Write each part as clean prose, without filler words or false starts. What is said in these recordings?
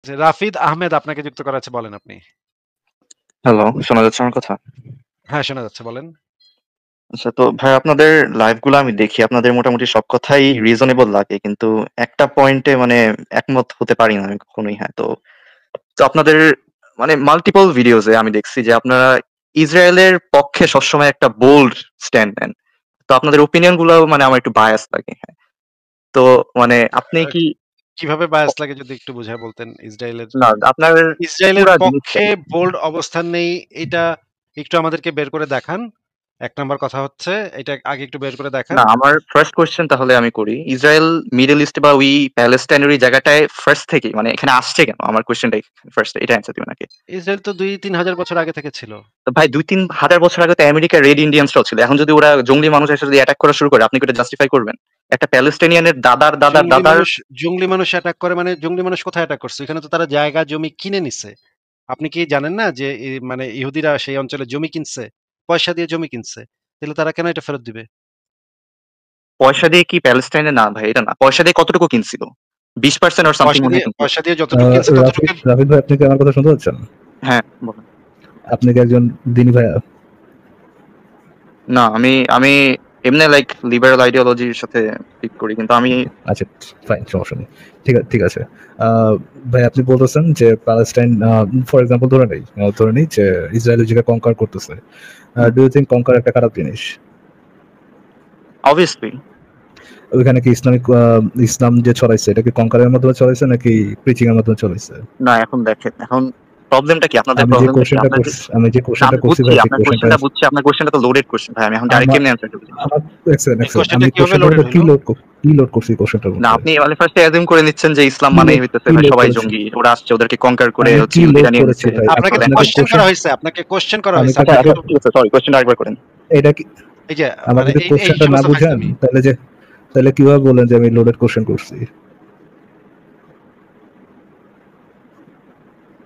যে রাফিদ আহমেদ আপনাকে যুক্ত করা আছে, বলেন আপনি। হ্যালো, শোনা যাচ্ছে আমার কথা? হ্যাঁ, শোনা যাচ্ছে, বলেন। আচ্ছা, তো ভাই আপনাদের লাইভ গুলো আমি দেখি। আপনাদের মোটামুটি সব কথাই রিজনেবল লাগে। কিন্তু একটা পয়েন্টে মানে একমত হতে পারি না আমি কখনোই। হ্যাঁ, তো তো আপনাদের মানে মাল্টিপল ভিডিওসে আমি দেখছি যে আপনারা ইসরায়েলের পক্ষে সবসময় একটা বোল্ড স্ট্যান্ড নেন। তো আপনাদের ওপিনিয়ন গুলো মানে আমার একটু বায়াস লাগে। হ্যাঁ। তো মানে আপনি আ কি কিভাবে বায়াস লাগে যদি একটু বুঝায় বলতেন? না আপনার ইসরায়েলের পুরা জিনিসটা পক্ষে বোল্ড অবস্থান নেই, এটা একটু আমাদেরকে বের করে দেখান। ১ নাম্বার কথা হচ্ছে, এটা আগে একটু বের করে দেখান। না, আমার ফার্স্ট কোয়েশ্চেন তাহলে আমি করি। ইসরায়েল মিডল ইস্ট বা ওই প্যালেস্টাইনের ওই জায়গাটায় ফার্স্ট থেকেই মানে এখানে আসছে কেন? আমার কোয়েশ্চেনটাই ফার্স্ট এটা অ্যান্সার দিবেন নাকি? ইসরায়েল তো ২-৩ হাজার বছর আগে থেকে ছিল। তো ভাই ২-৩ হাজার বছর আগে তো আমেরিকার রেড ইন্ডিয়ানসরাও ছিল। এখন যদি ওরা জঙ্গলি মানুষ এসে যদি অ্যাটাক করা শুরু করে আপনি কি এটা জাস্টিফাই করবেন? একটা প্যালেস্টাইনিয়ানের দাদার দাদার জঙ্গলি দাদার মানুষ জঙ্গলি মানুষ অ্যাটাক করে মানে জঙ্গলি মানুষ কোথায় অ্যাটাক করছে? এখানে তো তারা জায়গা জমি কিনে নিছে। আপনি কি জানেন না যে মানে ইহুদিরা সেই অঞ্চলে জমি কিনছে? পয়সা দিয়ে জমি কিনছে। তাহলে তারা কেন এটা ফেরত দিবে? পয়সা দিয়ে কি প্যালেস্টাইনে না ভাই এটা না। পয়সা দিয়ে কতটুকু কিনছিল? 20% অর সামথিং মনে হয় কিনছিল। পয়সা দিয়ে যতটুকু কিনছে রাফিদ ততটুকের। রাফিদ ভাই, আপনি কি আমার কথা শুনতে পাচ্ছেন? হ্যাঁ, বলেন। আপনি কি একজন দিনী ভাইয়া? না, আমি আমি এমনি লাইক লিবারাল আইডিওলজির সাথে ঠিক করি। কিন্তু আমি আচ্ছা, ফাইন, সমস্যা নেই। ঠিক আছে। আহ, ভাই, আপনি বলতেছেন যে প্যালেস্টাইন, ফর এক্সাম্পল ধরে নেই যে ইসরায়েলের জায়গায় কনকার করতেছে। ডু ইউ থিঙ্ক কনকার একটা খারাপ জিনিস? অবভিয়াসলি ওইখানে কি ইসলাম যে ছড়াইছে, এটা কি কনকারের মাধ্যমে ছড়াইছে নাকি প্রিচিং এর মাধ্যমে ছড়াইছে? না, এখন দেখেন, এখন প্রবলেমটা কি? আপনাদের আমি যে প্রবলেমটা কি? কোশ্চেনটা আপনার যে করছি আমি যে না, কোশ্চেনটা আমি করছি বুঝছি ভাই, সেই আপনার কোশ্চেনটা কোয়েশ্চেনটা বুঝছি। আপনার কোয়েশ্চেনটা তো লোডেড কোয়েশ্চেন ভাই। আমি এখন ডাইরেক্ট আমার কেমনে অ্যানসার করব জিনিসটা? আমার এই এক্সেলেন্ট। কোয়েশ্চেনটা আমি কিভাবে কোশ্চেনটার লোডেড মধ্যে হইলো? কি লোড করছি কোশ্চেনটার না, মধ্যে? আপনি মানে ফার্স্টে অ্যাজিউম করে নিচ্ছেন যে ইসলাম কি মানেই লোড হইতেছে কি ভাই লোড সবাই করেছি? জঙ্গি। ওরা আসছে ওদেরকে কনকার করে আমি হচ্ছে কি লোড ইহুদিরা নিয়ে করেছি নিচ্ছে। ভাই? আপনাকে তো তারপর কোয়েশ্চেন করা হইছে। আপনাকে কোয়েশ্চেন করা আমি হইছে। কি আচ্ছা, আপনি আচ্ছা, তো ঠিক আছে, সরি, কোয়েশ্চেনটা আরেকবার করেন। এটা কি এই যে আমার মানে যদি এই কোশ্চেনটা না সমস্ত বুঝেন, ফাইজলামি। তাহলে কিভাবে বলেন যে আমি লোডেড কোশ্চেন করছি?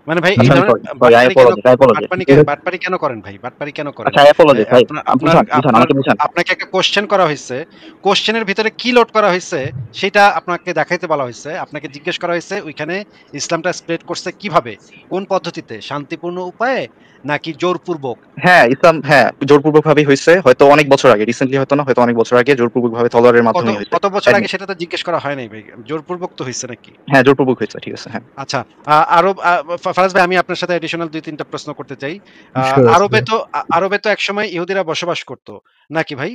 মানে ভাই এই আচ্ছা, আমি ধরনের সরি, সরি, আই বাটপারি কেন অ্যাপোলজিস, আই অ্যাপোলজিস। এটা বাটপারি কেন করেন ভাই? বাটপারি কেন করেন? আচ্ছা, আই অ্যাপোলজিস ভাই। আপনার বুঝান, বুঝান, আপনার আমাকে বুঝান। আপনাকে একটা কোয়েশ্চেন করা হইছে। কোয়েশ্চেনের ভিতরে কি লোড করা হইছে সেটা আপনাকে দেখাইতে বলা হইছে। আপনাকে জিজ্ঞেস করা হইছে ওইখানে ইসলামটা স্প্রেড করছে কিভাবে? কোন পদ্ধতিতে? শান্তিপূর্ণ উপায়ে নাকি জোরপূর্বক? হ্যাঁ, ইসলাম, হ্যাঁ, জোরপূর্বকভাবেই হইছে। হয়তো অনেক বছর আগে, রিসেন্টলি হয়তো না, হয়তো অনেক বছর আগে জোরপূর্বকভাবে তলোয়ারের কত মাধ্যমেই হইছে। কত বছর আগে অ্যাডমিট। সেটা তো জিজ্ঞেস করা হয় নাই ভাই। জোরপূর্বক তো হইছে নাকি? হ্যাঁ, জোরপূর্বক হইছে। ঠিক আছে, হ্যাঁ। আচ্ছা, আরব ফারাজ ভাই, আমি আপনার সাথে অ্যাডিশনাল ২-৩ টা প্রশ্ন করতে চাই। শিওর আছে ভাই। আরবে তো একসময় ইহুদিরা বসবাস করত। নাকি ভাই?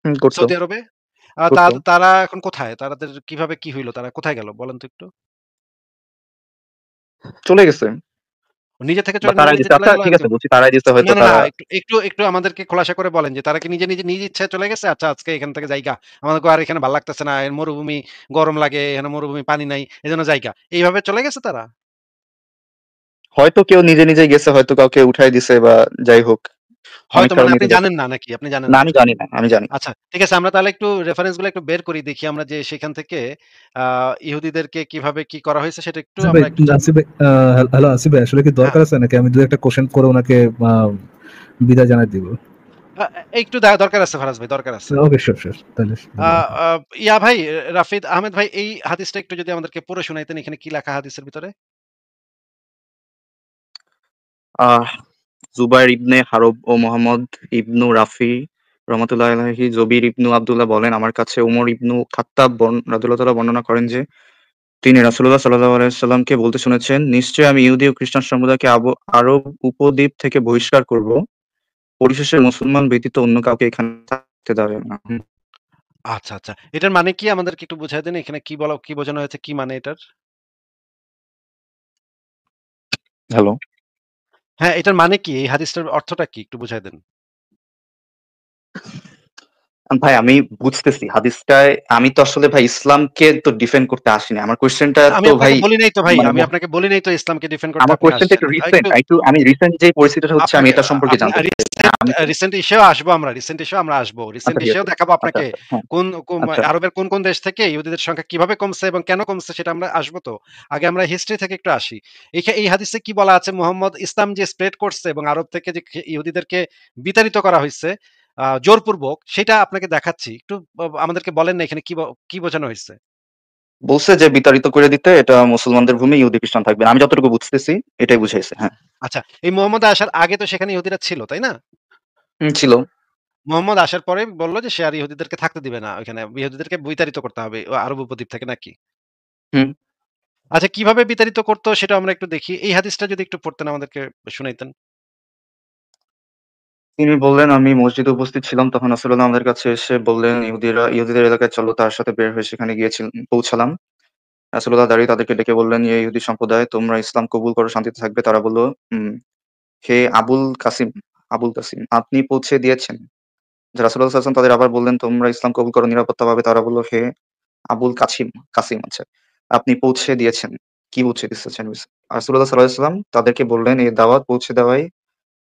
হুম, করতো, সৌদি আরবে? করতো। তারা এখন কোথায়? তাদের কিভাবে কি হইল? তারা কোথায় গেল? বলেন তো একটু। চলে গেছে। নিজে থেকে বা নিজে, তাড়াই নিজে দিছে। চলে আচ্ছা, গেল ঠিক আছে, একদম? বলছি তাড়াই দিছে হয়তো না। তারা। একটু আমাদেরকে খোলাসা করে বলেন যে তারা কি নিজে নিজ ইচ্ছায় চলে গেছে? আচ্ছা, আজকে এখান থেকে যাইগা। আমাদেরকে আর এখানে ভাল লাগতেছে না। এর মরুভূমি, গরম লাগে, এখানে মরুভূমি, পানি নাই। এজন্য যাইগা। এইভাবে চলে গেছে তারা? হয়তো কেউ নিজে নিজে গেছে, হয়তো কাউকে উঠাই দিছে বা যাই হোক। অনেক হয়তো মানে কারণেই আপনি তো যেতে জানেন পারে। না নাকি? আপনি জানেন না, না আমি আসলে? জানি না, আমি জানি না। আচ্ছা, ঠিক আছে। আমরা তাহলে একটু রেফারেন্স গুলো একটু বের করি। দেখি আমরা যে সেখান থেকে আ ইহুদিদেরকে কিভাবে কি করা হয়েছে সেটা একটু আসিফ ভাই, আমরা একটু জানবো। হ্যালো আসিফ ভাই, আসলে কি হ্যাঁ, দরকার আছে নাকি আমি দু একটা কোশ্চেন করে ওনাকে বিদায় জানাই দিব? একটু দরকার আছে ফারাজ ভাই, দরকার আছে। ওকে, শিওর, তাহলে আ ধন্যবাদ। আ ইয়া ভাই, রাফিদ আহমেদ ভাই, এই হাদিসটা একটু যদি আমাদেরকে পড়ে শোনাইতেন, এখানে কি লেখা হাদিসের ভিতরে? আহ জুবাইর ইবনে হারব ও মোহাম্মদ ইবনু রাফি রহমাতুল্লাহ আলাইহি জবির ইবনু আব্দুল্লাহ বলেন, আমার কাছে উমর ইবনু খাত্তাব রাদিয়াল্লাহু তাআলা বর্ণনা করেন যে তিনি রাসূলুল্লাহ সাল্লাল্লাহু আলাইহি সাল্লামকে বলতে শুনেছেন, নিশ্চয়ই আমি ইহুদি ও খ্রিস্টান সম্প্রদায়কে আরব উপদ্বীপ থেকে বহিষ্কার করব। পরিশেষে মুসলমান ব্যতীত অন্য কাউকে এখানে থাকতে দেবে না। আচ্ছা। এটার মানে কি আমাদেরকে একটু বুঝায় দেন? এখানে কি বোঝানো হয়েছে? কি মানে এটার? হ্যালো। হ্যাঁ, এটার মানে কি? এই হাদিসটার অর্থটা কি? একটু বুঝায় দেন। ভাই আমি বুঝতেছি হাদিসটায়। আমি তো আসলে ভাই ইসলামকে তো ডিফেন্ড করতে আসিনি। আমার কোয়েশ্চেনটা আমি তো ভাই আপনাকে বলি নাই তো ভাই। মানে আমি আপনাকে বলি নাই তো ইসলামকে ডিফেন্ড করতে আমার আপনি কোয়েশ্চেনটা আসছেন। একটু রিসেন্ট। একটু আমি রিসেন্ট যে পরিস্থিতিটা হচ্ছে আমি আপনাকে এটা সম্পর্কে আপনি জানতে চাচ্ছি। হ্যাঁ, রিসেন্ট আমি তো রিসেন্ট ইসেও আসবো আমরা। আচ্ছা, রিসেন্ট ঠিক ইসেও আছে। দেখাবো আচ্ছা, আপনাকে। আচ্ছা। হ্যাঁ, কোন আচ্ছা। আরবের কোন দেশ থেকে ইহুদিদের সংখ্যা কিভাবে কমছে এবং কেন কমছে সেটা আমরা আসবো তো। আগে আমরা হিস্ট্রি থেকে একটু আসি। এই হাদিসে কি বলা আছে? মুহাম্মদ ইসলাম যে স্প্রেড করছে এবং আরব থেকে যে ইহুদিদেরকে বিতাড়িত করা হইছে জোরপূর্বক, সেটা আপনাকে দেখাচ্ছি। একটু আমাদেরকে বলেন না এখানে কি বোঝানো হইছে? বলছে যে বিতাড়িত করে দিতে, এটা মুসলমানদের ভূমি, ইহুদি খ্রিস্টান থাকবে না। আমি যতটুকু বুঝতেছি এটাই বুঝাইছে। হ্যাঁ। আচ্ছা, এই মুহাম্মদ আসার আগে তো সেখানে ইহুদিরা ছিল, তাই না? ছিল। মুহাম্মদ আসার পরে বলল যে সে আর ইহুদিদেরকে থাকতে দিবে না ওইখানে। ইহুদিদেরকে বিতাড়িত করতে হবে আরব উপদ্বীপ থেকে নাকি? হুম। আচ্ছা, কিভাবে বিতাড়িত করতো সেটা আমরা একটু দেখি। এই হাদিসটা যদি একটু পড়তেন আমাদেরকে শুনাইতেন। তিনি বললেন, আমি মসজিদে উপস্থিত ছিলাম, তখন রাসূলুল্লাহ আমাদের কাছে এসে বললেন, ইহুদিদের এলাকায় চলো। তার সাথে বের হয়ে সেখানে পৌঁছালাম। রাসূলুল্লাহ দাঁড়িয়ে তাদেরকে ডেকে বললেন, ইয়ে ইহুদি সম্প্রদায়, তোমরা ইসলাম কবুল করো, শান্তিতে থাকবে। তারা বলল, হে আবুল কাসিম, আপনি পৌঁছে দিয়েছেন। রাসূলুল্লাহ সাল্লাল্লাহু আলাইহি ওয়াসাল্লাম তাদের আবার বললেন, তোমরা ইসলাম কবুল করো নিরাপত্তা পাবে। তারা বলল, হে আবুল কাসিম, আচ্ছা, আপনি পৌঁছে দিয়েছেন। কি পৌঁছে দিচ্ছেন? রাসূলুল্লাহ সাল্লাল্লাহু আলাইহি ওয়াসাল্লাম তাদেরকে বললেন, এই দাওয়াত পৌঁছে দেওয়াই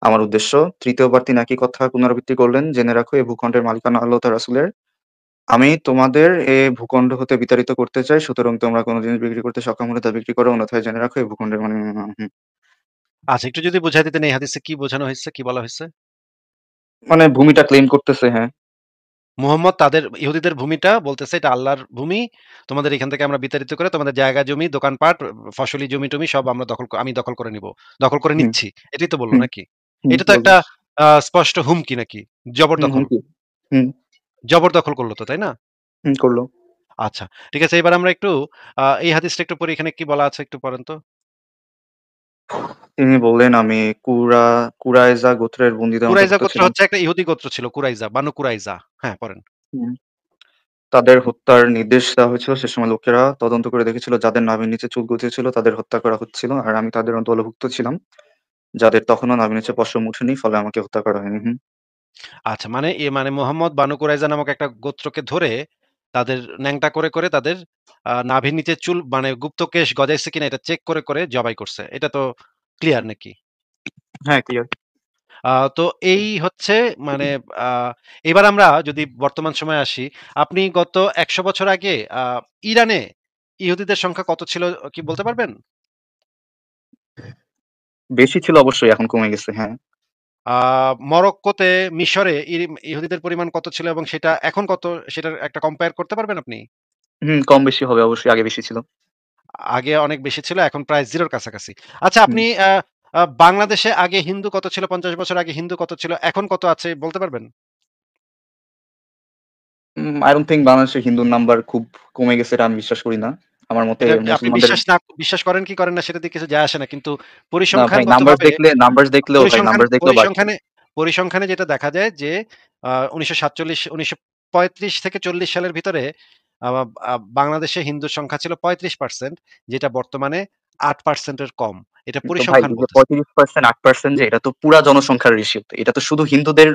আমার উদ্দেশ্য। তৃতীয়বার তিনি একই কথা পুনরাবৃত্তি করলেন, জেনে রাখো এই ভূখণ্ডের মালিকানা আল্লাহ ও তার রাসূলের। আমি তোমাদের এ ভূখণ্ড হতে বিতাড়িত করতে চাই, সুতরাং তোমরা কোনো জিনিস বিক্রি করতে সক্ষম হলে তা বিক্রি করো, অন্যথায় জেনে রাখো এই ভূখণ্ডের আচ্ছা, একটু যদি বুঝাই দিতেন এই হাদিসে কি বোঝানো হয়েছে, কি বলা হয়েছে? মানে ভূমিটা ক্লেম করতেছে। হ্যাঁ। মুহাম্মদ তাদের ইহুদিদের ভূমিটা বলতেছে এটা আল্লাহর ভূমি। তোমাদের এখান থেকে আমরা বিতাড়িত করে তোমাদের জায়গা জমি, দোকানপাট, ফসলি জমি-টমি সব আমি দখল করে নিব। দখল করে হুম, নিচ্ছি। এটাই তো বলল হুম, নাকি? হুম, এটা তো বলল। একটা স্পষ্ট হুমকি নাকি? জবরদখল। হুমকি। হুম, জবরদখল করল তো, তাই না? করলো। আচ্ছা। ঠিক আছে, এবার আমরা একটু এই হাদিসটা একটু পড়ি। এখানে কি বলা আছে একটু পড়েন তো? তিনি বললেন, আমি কুরাইজা গোত্রের বন্দীদের কুরাইজা অন্তর্ভুক্ত গোত্র ছিলাম। হচ্ছে একটা ইহুদি গোত্র ছিল, কুরাইজা, বানু কুরাইজা। হ্যাঁ, পড়েন। হুম। তাদের হত্যার নির্দেশ দেওয়া হয়েছিল। সে সময় লোকেরা তদন্ত করে দেখেছিল, যাদের নাভির নিচে চুল গজিয়েছিল তাদের হত্যা করা হচ্ছিল, আর আমি তাদের দলভুক্ত ছিলাম, যাদের তখনও নাভির নিচে পশম উঠেনি, ফলে আমাকে হত্যা করা হয়নি। আচ্ছা, মানে মুহাম্মদ বানু কুরাইজা নামক একটা গোত্রকে ধরে তাদের ন্যাংটা করে তাদের নাভির নিচে চুল মানে গুপ্ত কেশ গজাইছে কিনা এটা চেক করে জবাই করছে। এটা তো ক্লিয়ার নাকি? হ্যাঁ, ক্লিয়ার। তো এই হচ্ছে মানে আ এবার আমরা যদি বর্তমান সময়ে আসি, আপনি গত ১০০ বছর আগে ইরানে ইহুদিদের সংখ্যা কত ছিল কি বলতে পারবেন? বেশি ছিল অবশ্যই, এখন কমে গেছে। হ্যাঁ। আ মরক্কোতে, মিশরে ইহুদিদের পরিমাণ কত ছিল এবং সেটা এখন কত সেটার একটা কম্পেয়ার করতে পারবেন আপনি? হুম, কম বেশি হবে অবশ্যই, আগে বেশি ছিল। আগে অনেক বেশি ছিল, এখন প্রায় 0 র কাছাকাছি। আচ্ছা, হুম। আপনি বাংলাদেশে আগে হিন্দু কত ছিল? ৫০ বছর আগে হিন্দু কত ছিল? এখন কত আছে বলতে পারবেন? I don't think বাংলাদেশের হিন্দুর নাম্বার খুব কমে গেছে, এটা আমি বিশ্বাস করি না। আমার মতে এটা আপনি মুসলমানদের বিশ্বাস করেন কি করেন না সেটা দিয়ে কিছু যায় আসে না। কিন্তু না ভাই, পরিসংখ্যানগতভাবে পরিসংখ্যান নাম্বারস দেখলেও বাড়ছে। পরিসংখ্যানে পরিসংখ্যানে যেটা দেখা যায় যে ১৯৪৭ ১৯৩৫ থেকে ৪০ সালের ভিতরে আ আ বাংলাদেশে হিন্দুর সংখ্যা ছিল ৩৫%, যেটা বর্তমানে ৮% এর কম। এটা তো ভাই, পরিসংখ্যান এই যে বলতেছে। ৩৫%, ৮% যে এটা তো পুরা জনসংখ্যার রেশিও। এটা তো শুধু হিন্দুদের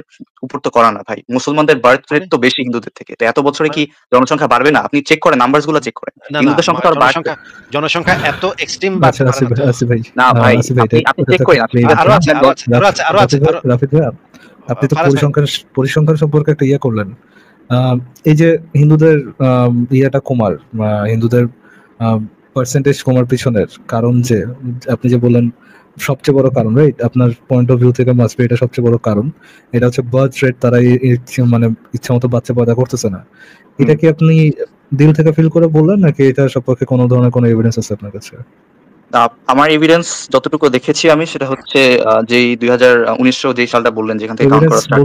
উপর তো করা না ভাই। মুসলমানদের বার্থ রেট মানে তো বেশি হিন্দুদের থেকে। তো এত বছরে মানে কি জনসংখ্যা বাড়বে না? আপনি চেক করেন, নাম্বারস গুলা চেক করেন। না, হিন্দুদের সংখ্যা তো আর বাড়ছে। জনসংখ্যা এত এক্সট্রিম আচ্ছা, বাড়ে না তো। আসিফ ভাই, না ভাই, আসিফ ভাই, আপনি এটা চেক তো করেন, আপনি মেইন চেক একটা আরো করেন। আছে, আপনার আরো আছে, আরো আছে, আরো আছে, আরো রাফিদ ভাই, আপনি তো ফারাজ ভাই। পরিসংখ্যান সম্পর্কে একটা ইয়ে করলেন। এই যে হিন্দুদের ইয়েটা কমার, হিন্দুদের পার্সেন্টেজ কমার পিছনের কারণ যে আপনি যে বললেন সবচেয়ে বড় কারণ, রাইট? আপনার পয়েন্ট অফ ভিউ থেকে মাসবি এটা সবচেয়ে বড় কারণ। এটা হচ্ছে বার্থ রেট, তারা মানে ইচ্ছা মতো বাচ্চা পয়দা করতেছে না। এটা কি আপনি দিল থেকে ফিল করে বললেন, নাকি এটা সম্পর্কে কোনো ধরনের কোনো এভিডেন্স আছে আপনার কাছে? আমার এভিডেন্স যতটুকু দেখেছি আমি, সেটা হচ্ছে যেই ২০১৯ যেই সালটা বললেন, যেখান থেকে কাউন্ট এভিডেন্স করা স্টার্ট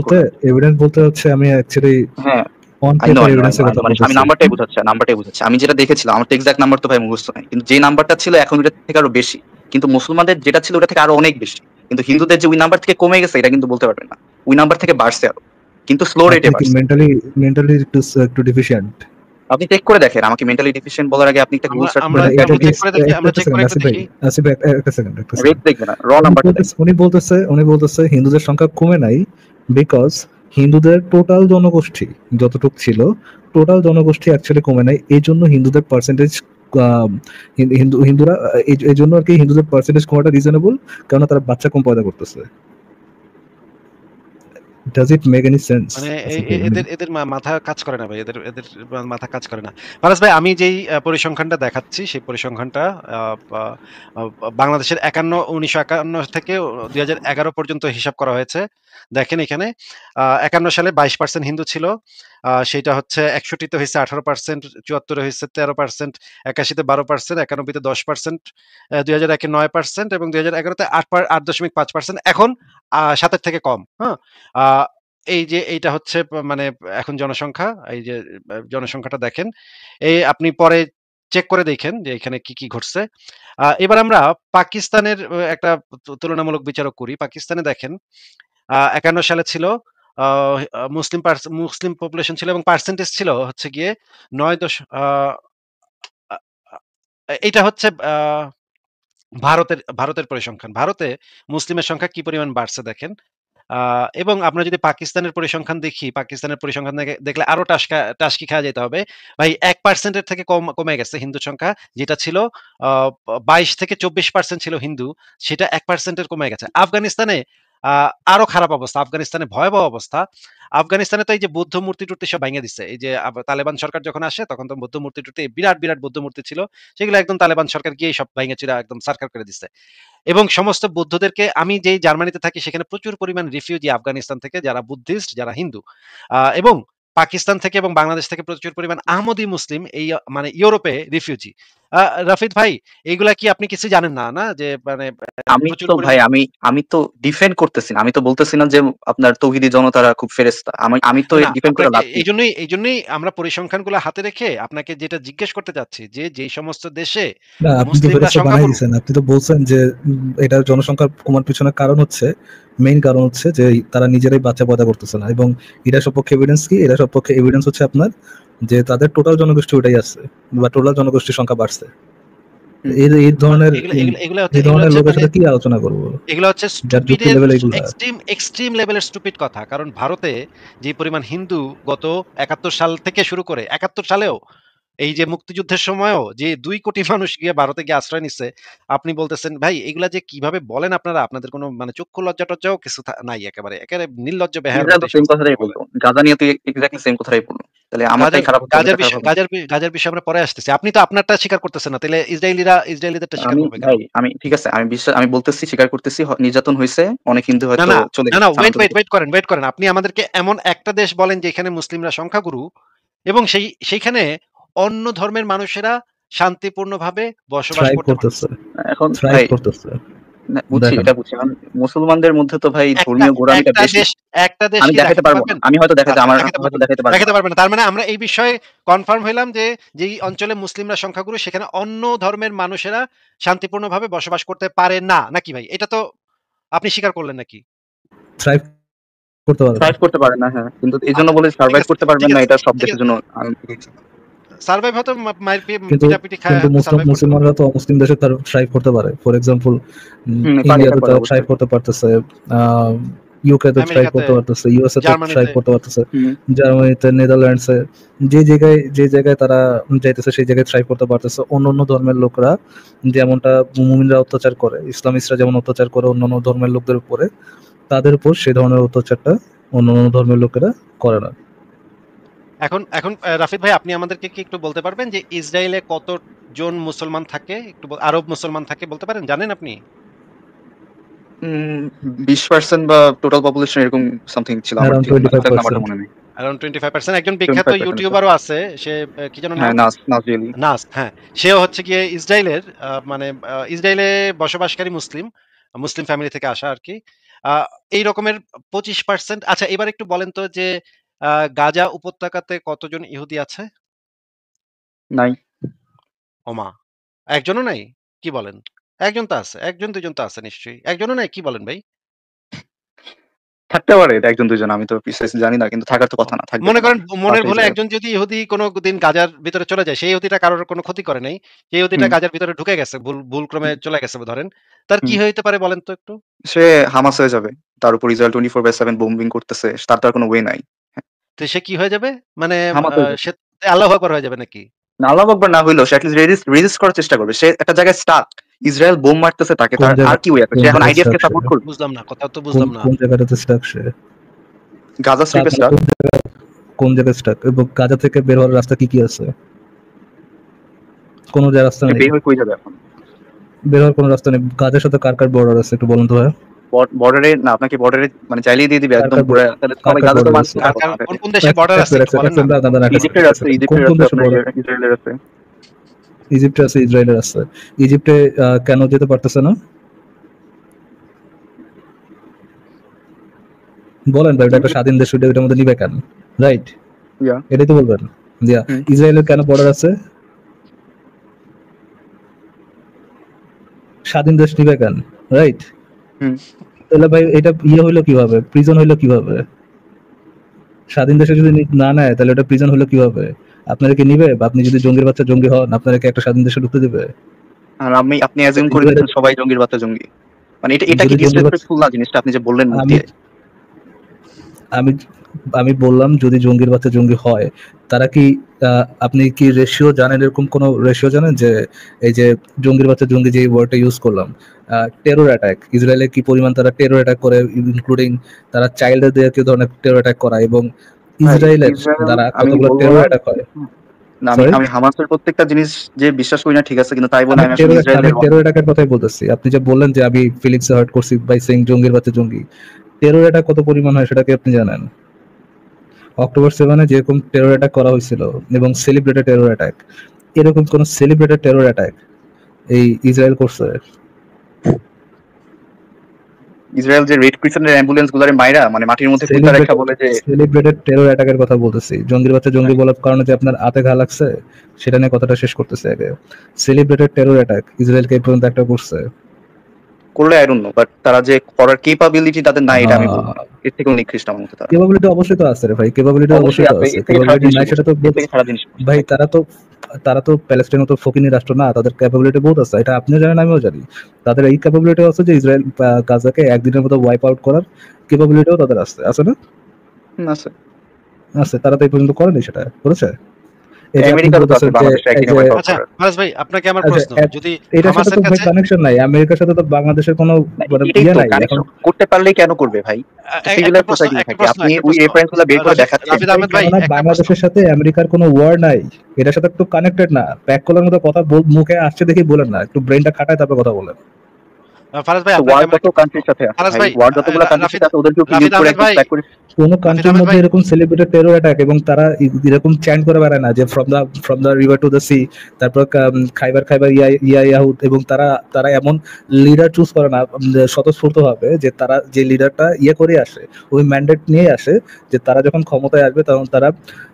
বলতে করলেন। হচ্ছে আমি অ্যাকচুয়ালি হ্যাঁ, on I know, paper I know, I know, এভিডেন্সের আই নো। কথা মানে আমি বলতেছি। নাম্বারটাই বুঝাচ্ছি। আমি যেটা দেখেছিলাম, আমার তো এক্সাক্ট নাম্বার তো ভাই মুখস্থ নাই। কিন্তু যে নাম্বারটা ছিল এখন ওটা থেকে আরো বেশি। কিন্তু মুসলমানদের যেটা ছিল ওটা থেকে আরো অনেক বেশি। কিন্তু হিন্দুদের যে ওই নাম্বার থেকে কমে গেছে এটা কিন্তু বলতে পারবেন না। ওই নাম্বার থেকে বাড়ছে আরো। কিন্তু স্লো রেটে আপনি কি বাড়ছে। মেন্টালি একটু ডিফিশিয়েন্ট? আপনি চেক করে দেখেন। আমাকে মেন্টালি ডেফিসিয়েন্ট বলার আগে আপনি একটা গুগল সার্চ করে আমরা দেখেন। এটা আমরা কি চেক করে দেখি, আমরা একটা চেক করে সেকেন্ড, একটু দেখি। আসিফ ভাই, একটা সেকেন্ড। রেট দেখবে না, র নাম্বারটা দেখেন। উনি বলতেছে হিন্দুদের সংখ্যা কমে নাই, বিকজ হিন্দুদের টোটাল জনগোষ্ঠী যতটুক ছিল, টোটাল জনগোষ্ঠী অ্যাকচুয়ালি কমে নাই। এই জন্য হিন্দুদের পার্সেন্টেজ, হিন্দুরা এই জন্য আর কি হিন্দুদের পার্সেন্টেজ কমাটা রিজনেবল, কারণ তারা বাচ্চা কম পয়দা করতেছে। Does it make any sense? মানে basically? এদের মাথা কাজ করে না ভাই, এদের মাথা কাজ করে না। ফারাজ ভাই, আমি যেই পরিসংখ্যানটা দেখাচ্ছি সেই পরিসংখ্যানটা বাংলাদেশের 1951 থেকে 2011 পর্যন্ত হিসাব করা হয়েছে। দেখেন এখানে 51 সালে 22% হিন্দু ছিল, সেটা হচ্ছে 61-তে হয়েছে 18%, 74-এ হয়েছে 13%, 81-তে 12%, 91-তে 10%, 2001-এ 9% এবং 2011-তে 8.5%। এখন 7-এর থেকে কম। হ্যাঁ, এই যে এইটা হচ্ছে মানে এখন জনসংখ্যা, এই যে জনসংখ্যাটা দেখেন, এই আপনি পরে চেক করে দেখেন যে এখানে কি কি ঘটছে। এবার আমরা পাকিস্তানের একটা তুলনামূলক বিচারক করি। পাকিস্তানে দেখেন 51 সালে ছিল মুসলিম পপুলেশন ছিল এবং পার্সেন্টেজ ছিল হচ্ছে গিয়ে 9 এটা হচ্ছে ভারতের পরিসংখ্যান। ভারতে মুসলিমের সংখ্যা কি পরিমাণ বাড়ছে দেখেন। এবং আমরা যদি পাকিস্তানের পরিসংখ্যান দেখি, পাকিস্তানের পরিসংখ্যান দেখলে আরো টাসকি খাওয়া যেতে হবে ভাই। 1% এর থেকে কমে গেছে হিন্দু সংখ্যা, যেটা ছিল 22 থেকে 24% ছিল হিন্দু, সেটা 1% এর কমে গেছে। আফগানিস্তানে আরো খারাপ অবস্থা, আফগানিস্তানে ভয়াবহ অবস্থা। আফগানিস্তানে তো এই যে বৌদ্ধ মূর্তি টুর্তি সব ভেঙে দিচ্ছে। এই যে তালেবান সরকার যখন আসে তখন তো বৌদ্ধ মূর্তি টুর্তি বিরাট বিরাট বৌদ্ধ মূর্তি ছিল, সেগুলো একদম তালেবান সরকার গিয়ে সব ভেঙে চিরা একদম সার্কার করে দিচ্ছে। এবং সমস্ত বৌদ্ধদেরকে, আমি যেই জার্মানিতে থাকি সেখানে প্রচুর পরিমাণ রিফিউজি আফগানিস্তান থেকে, যারা বুদ্ধিস্ট, যারা হিন্দু, এবং পাকিস্তান থেকে এবং বাংলাদেশ থেকে প্রচুর পরিমাণ আহমদী মুসলিম এই মানে ইউরোপে রিফিউজি। রাফিদ ভাই, এইগুলা কি আপনি কিছু জানেন না, না যে মানে আমি প্রচুর তো ভাই পরিমাণ। আমি তো ডিফেন্ড করতেছি না, আমি তো বলতেছি না যে আপনার তৌহিদি জনতারা খুব ফেরেশতা, আমি তো না, ডিফেন্ড করে আপনাকে লাভ নেই। এই জন্যই আমরা পরিসংখ্যানগুলো হাতে রেখে আপনাকে যেটা জিজ্ঞেস করতে চাচ্ছি যে যেই সমস্ত দেশে না, আপনি তো মুসলিমরা ফেরেশতা বানাই সংখ্যাগুরু। দিয়েছেন। আপনি তো বলছেন যে এটার জনসংখ্যার কমার পিছনে কারণ হচ্ছে, মেইন কারণ হচ্ছে যে তারা নিজেরাই বাচ্চা পয়দা করতেছে না। এবং এটা সপক্ষে এভিডেন্স কি? এটা সপক্ষে এভিডেন্স হচ্ছে আপনার যে তাদের টোটাল জনগোষ্ঠী ওটাই আছে, বা টোটাল জনগোষ্ঠীর সংখ্যা বাড়ছে। হুম। এই ধরনের এগুলো হচ্ছে লোকের মানে সাথে কি আলোচনা করবো? এগুলো হচ্ছে যার যুক্তি স্টুপিডের লেভেল এইগুলা। এক্সট্রিম লেভেলের স্টুপিড কথা। কারণ ভারতে যে পরিমাণ হিন্দু গত 71 সাল থেকে শুরু করে 71 সালেও এই যে মুক্তিযুদ্ধের সময়ও যে 2 কোটি মানুষ গিয়ে ভারতে গিয়ে আশ্রয় নিচ্ছে, আপনি বলতেছেন ভাই এগুলা যে কিভাবে বলেন আপনারা? আপনাদের কোনো মানে চক্ষু লজ্জা টজ্জাও কিছু নাই, একেবারে একেবারে নির্লজ্জ বেহায়ার ইসরায়েল মতো তো এই সেম সমস্ত কথাটাই কথা বলে। বললো, গাজা নিয়ে তুই এক্স্যাক্টলি সেম কথাটাই বললো। তাহলে আমারটাই খারাপ হচ্ছে, ওদেরটা খারাপ হবে না? গাজার বিষয়ে আমরা পরে আসতেছি। আপনি তো আপনারটা স্বীকার করতেছেন না, তাহলে ইসরায়েলিদেরটা স্বীকার করবে কেন? আমি ঠিক আছে, আমি বলতেছি, স্বীকার করতেছি, নির্যাতন হয়েছে, অনেক হিন্দু না, হয়তো না, চলে না, গেছে না, স্থানান্তরিত। ওয়েট করেন। আপনি আমাদেরকে এমন একটা দেশ বলেন যেখানে মুসলিমরা সংখ্যাগুরু এবং সেইখানে অন্য ধর্মের মানুষেরা শান্তিপূর্ণভাবে বসবাস থ্রাইভ করতে করতেছে, পারতেছে। এখন থ্রাইভ ভাই, করতেছে। বুঝছি, দেখেন, এটা বুঝছি। এখন মুসলমানদের মধ্যে তো ভাই একটা ধর্মীয় গোঁড়ামিটা একটা বেশি। দেশ একটা দেশ আমি কি দেখাতে দেখাতে পারবো না, পারবেন? আমি হয়তো দেখাতে, আচ্ছা, আমার দেখাতে হয়তো পারবেন না। দেখাতে পারবো না। দেখাতে পারবেন না। তার মানে আমরা এই বিষয়ে কনফার্ম হইলাম যে যেই অঞ্চলে মুসলিমরা সংখ্যাগুরু সেখানে অন্য ধর্মের মানুষেরা শান্তিপূর্ণভাবে বসবাস করতে পারে না, নাকি ভাই? এটা তো আপনি স্বীকার করলেন নাকি? থ্রাইভ করতে পারে না। সার্ভাইভ করতে পারে না, হ্যাঁ, কিন্তু এই জন্য আচ্ছা, বলে ঠিক সার্ভাইভ আছে, করতে পারবেন ঠিক না, আছে, এটা সব ঠিক দেশের আছে। জন্য সার্ভাইভ হয়তো মায়ের কিন্তু পিটাপিটি খায় কিন্তু সার্ভাইভ করতে পারবে। মুসলমানরা তো অমুসলিম দেশে তার থ্রাইভ করতে পারে। ফর এক্সাম্পল, পারে, এটা ইন্ডিয়াতে করে তারা থ্রাইভ অবশ্যই। করতে পারতেছে, ইউকে তে থ্রাইভ আমেরিকাতে, করতে পারতেছে, ইউএসএ তে থ্রাইভ জার্মানিতে। করতে পারতেছে, হুম। জার্মানিতে, নেদারল্যান্ডসে, যে জায়গায় তারা যাইতেছে সেই জায়গায় থ্রাইভ করতে পারতেছে। অন্যান্য ধর্মের লোকরা যেমনটা মুমিনরা অত্যাচার করে, ইসলামিস্টরা যেমন অত্যাচার করে অন্যান্য ধর্মের লোকদের উপরে, তাদের উপর সেই ধরনের অত্যাচারটা অন্যান্য ধর্মের লোকেরা করে না। এখন এখন রাফিদ ভাই, আপনি আমাদেরকে কি একটু বলতে পারবেন যে ইসরায়েলে কতজন মুসলমান থাকে? একটু আরব মুসলমান থাকে বলতে পারেন? জানেন আপনি? 20% বা টোটাল পপুলেশন এরকম সামথিং ছিল, আমার অ্যারাউন্ড ঠিক এক্সাক্ট নাম্বারটা 25%। মনে নেই। অ্যারাউন্ড 25%। একজন বিখ্যাত 25% আছে। ইউটিউবারও আছে, সে কি যেন হ্যাঁ, নাম? নাজরিয়ালি। নাস, হ্যাঁ। সেও হচ্ছে গিয়ে ইসরায়েলের মানে ইসরায়েলে বসবাসকারী মুসলিম ফ্যামিলি থেকে আসা আরকি। আ এই রকমের 25%। আচ্ছা, এবার একটু বলেন তো যে গাজা উপত্যকাতে কতজন ইহুদি আছে? নাই। ওমা! একজনও নাই? কি বলেন? একজন তো আছে। ১ জন ২ জন তো আছে নিশ্চয়ই। একজনও নাই? কি বলেন ভাই? থাকতে পারে, এটা একজন দুইজন, আমি তো প্রিসাইসলি জানি না, কিন্তু থাকার তো কথা না, থাকবে মনে কেন? করেন মনের পাশেই ভুলে জায়গা। একজন যদি ইহুদি কোনদিন গাজার ভিতরে চলে যায়, সেই ইহুদিটা কারোর কোনো ক্ষতি করে নাই। সেই ইহুদিটা হুম, গাজার ভিতরে ঢুকে গেছে, ভুলক্রমে হুম, চলে গেছে ধরেন। তার কি হুম। হইতে পারে বলেন তো একটু? সে হামাস হয়ে যাবে। তার উপর ইসরায়েল 24/7 বোম্বিং করতেছে। তার তো আর কোনো ওয়ে নাই। হ্যাঁ, তো সে কি হয়ে যাবে? মানে হামাস হয়ে যাবে। সে আল্লাহু আকবার হয়ে যাবে নাকি? না, আল্লাহু আকবার না হইলেও সে এটলিস্ট রেজিস্ট করার চেষ্টা করবে। সে একটা জায়গায় স্টাক। ইসরায়েল বোম মারতেছে তাকে, তার আর কি ওয়ে আছে? কোন সে এখন জায়গায় আইডিএফ স্টাক কে সে? সাপোর্ট করবে? বুঝলাম না, কথা তো বুঝলাম না। কোন জায়গাটাতে স্টাক সে? গাজা স্ট্রিপে মানে স্টাক। কোন জায়গায় স্টাক, এবং গাজা থেকে বের হওয়ার রাস্তা কি কি আছে? কোনো যে রাস্তা নেই, বের হয়ে কই যাবে এখন? বের হওয়ার কোনো রাস্তা নেই। গাজার সাথে কার কার বর্ডার আছে একটু বলুন তো ভাই। বর্ডারে না, আপনাকে বর্ডারে মানে চাইলেই দিয়ে দিবে কার একদম কার পুরো। তাহলে কার সবাই কার গাজা তো বর্ডার মানুষ আছে? থাকবে না। কোন কোন দেশের বর্ডার আছে একটু বলেন না। ইজিপ্টের আছে, কোন ইজিপ্টের কোন আছে, দেশের আপনার বর্ডার? ইসরায়েলের আছে। ইজিপ্টে আছে, ইসরায়েলের আছে। ইজিপ্টে কেন যেতে পারতেছে না বলেন ভাই? এটা একটা স্বাধীন দেশ, এটার মধ্যে নিবে কেন? রাইট, ইয়া এটাই তো বলবেন। দিয়া ইসরায়েলের কেন বর্ডার আছে? স্বাধীন দেশ নিবে কেন? রাইট। তাহলে ভাই এটা হইলো কিভাবে, প্রিজন হইলো কিভাবে? স্বাধীন দেশে যদি না নেয় তাহলে এটা প্রিজন হলো কিভাবে? আপনারা কি নিবে? বা আপনি যদি জঙ্গির বাচ্চা জঙ্গি হন, আপনারা কি একটা স্বাধীন দেশে ঢুকতে দিবে? আর আপনি অ্যাজিউম করে দিচ্ছেন সবাই জঙ্গির বাচ্চা জঙ্গি। মানে এটা কি ডিসরেসপেক্টফুল না জিনিসটা আপনি যে বললেন মুখ দিয়ে? আমি আমি বললাম যদি জঙ্গির বাচ্চা জঙ্গি হয়, তারা কি আপনি কি রেশিও জানেন, এরকম কোন রেশিও জানেন যে এই যে জঙ্গির বাচ্চা জঙ্গি যে ওয়ার্ডটা ইউজ করলাম, টেরর অ্যাটাক, ইসরায়েলে কি পরিমাণ তারা টেরর অ্যাটাক করে, ইনক্লুডিং তারা চাইল্ডদের দিয়ে কি ধরনের টেরর অ্যাটাক করায়, এবং ইসরায়েলের দ্বারা কতগুলো টেরর অ্যাটাক হয়। না, আমি হামাসের প্রত্যেকটা জিনিস যে বিশ্বাস করি না ঠিক আছে, কিন্তু তাই বলে আমি আসলে আমি ইসরায়েলের টেরর অ্যাটাকের কথাই বলতেছি। আপনি যে বললেন যে আমি ফিলিংসে হার্ট করছি বাই সেইং জঙ্গির বাচ্চা জঙ্গি, টেরর অ্যাটাক কত পরিমাণ হয় সেটা কি আপনি জানেন? অক্টোবর 7 যেরকম টেরর অ্যাটাক করা হয়েছিল এবং সেলিব্রেটেড টেরর অ্যাটাক, এরকম কোন সেলিব্রেটেড টেরর অ্যাটাক এই ইসরায়েল করছে? ইসরায়েল যে রেড ক্রিসেন্টের অ্যাম্বুলেন্স গুলারে মাইরা মানে মাটির মধ্যে পুঁতা রেখা বলে যে সেলিব্রেটেড টেরর অ্যাটাকের কথা বলতেছি। জঙ্গির বাচ্চা জঙ্গি বলার কারণে যে আপনার হাতে ঘা লাগছে সেটা নিয়ে কথাটা শেষ করতেছে আগে। সেলিব্রেটেড টেরর অ্যাটাক ইসরায়েলকে এই পর্যন্ত একটা করছে করলে আই ডোন্ট নো, বাট তারা যে করার ক্যাপাবিলিটি তাদের নাই এটা আমি বলবো। এর থেকেও নিকৃষ্ট আমার মতে। তারা ক্যাপাবিলিটি অবশ্যই তো আছে রে ভাই, ক্যাপাবিলিটি অবশ্যই তো আছে। ক্যাপাবিলিটি নাই সেটা তো ভাই, তারা তো প্যালেস্টাইনের তো ফকিনি রাষ্ট্র না, তাদের ক্যাপাবিলিটি বহুত আছে, এটা আপনিও জানেন আমিও জানি। তাদের এই ক্যাপাবিলিটি আছে যে ইসরায়েল গাজাকে একদিনের মতো ওয়াইপ আউট করার ক্যাপাবিলিটিও তাদের আছে, আছে না? আছে আছে, তারা তো এই পর্যন্ত করেনি, সেটা করেছে। আমেরিকার সাথে তো কানেকশন নাই, আমেরিকার সাথে তো বাংলাদেশের কোনো ইয়ে নাই। এখন করতে পারলেই কেন করবে ভাই? আপনি ওই রেফারেন্সগুলো বের করে দেখাচ্ছেন। বাংলাদেশের সাথে আমেরিকার কোনো ওয়ার নাই, এটার সাথে একটু কানেক্টেড না। প্যাক করার মতো কথা মুখে আসছে দেখি বলেন না, একটু ব্রেনটা খাটায় তারপর কথা বলেন। ফারাজ ভাই, ওয়ার কত কান্ট্রির সাথে আছে ভাই? ওয়ার যতগুলো কান্ট্রির সাথে আছে ওদেরকে কি ইউজ করে একটা প্যাক করে কোন কান্ট্রির মধ্যে এরকম সেলিব্রেটেড টেরর অ্যাটাক এবং তারা এরকম চ্যান্ট করে বেড়ায় না যে from the river to the sea, তারপর খাইবার ইয়াহুদ, এবং তারা এমন লিডার চুজ করে না স্বতঃস্ফূর্ত ভাবে যে তারা যে লিডারটা করে আসে, ওই ম্যান্ডেট নিয়ে আসে যে তারা যখন ক্ষমতায় আসবে তখন তারা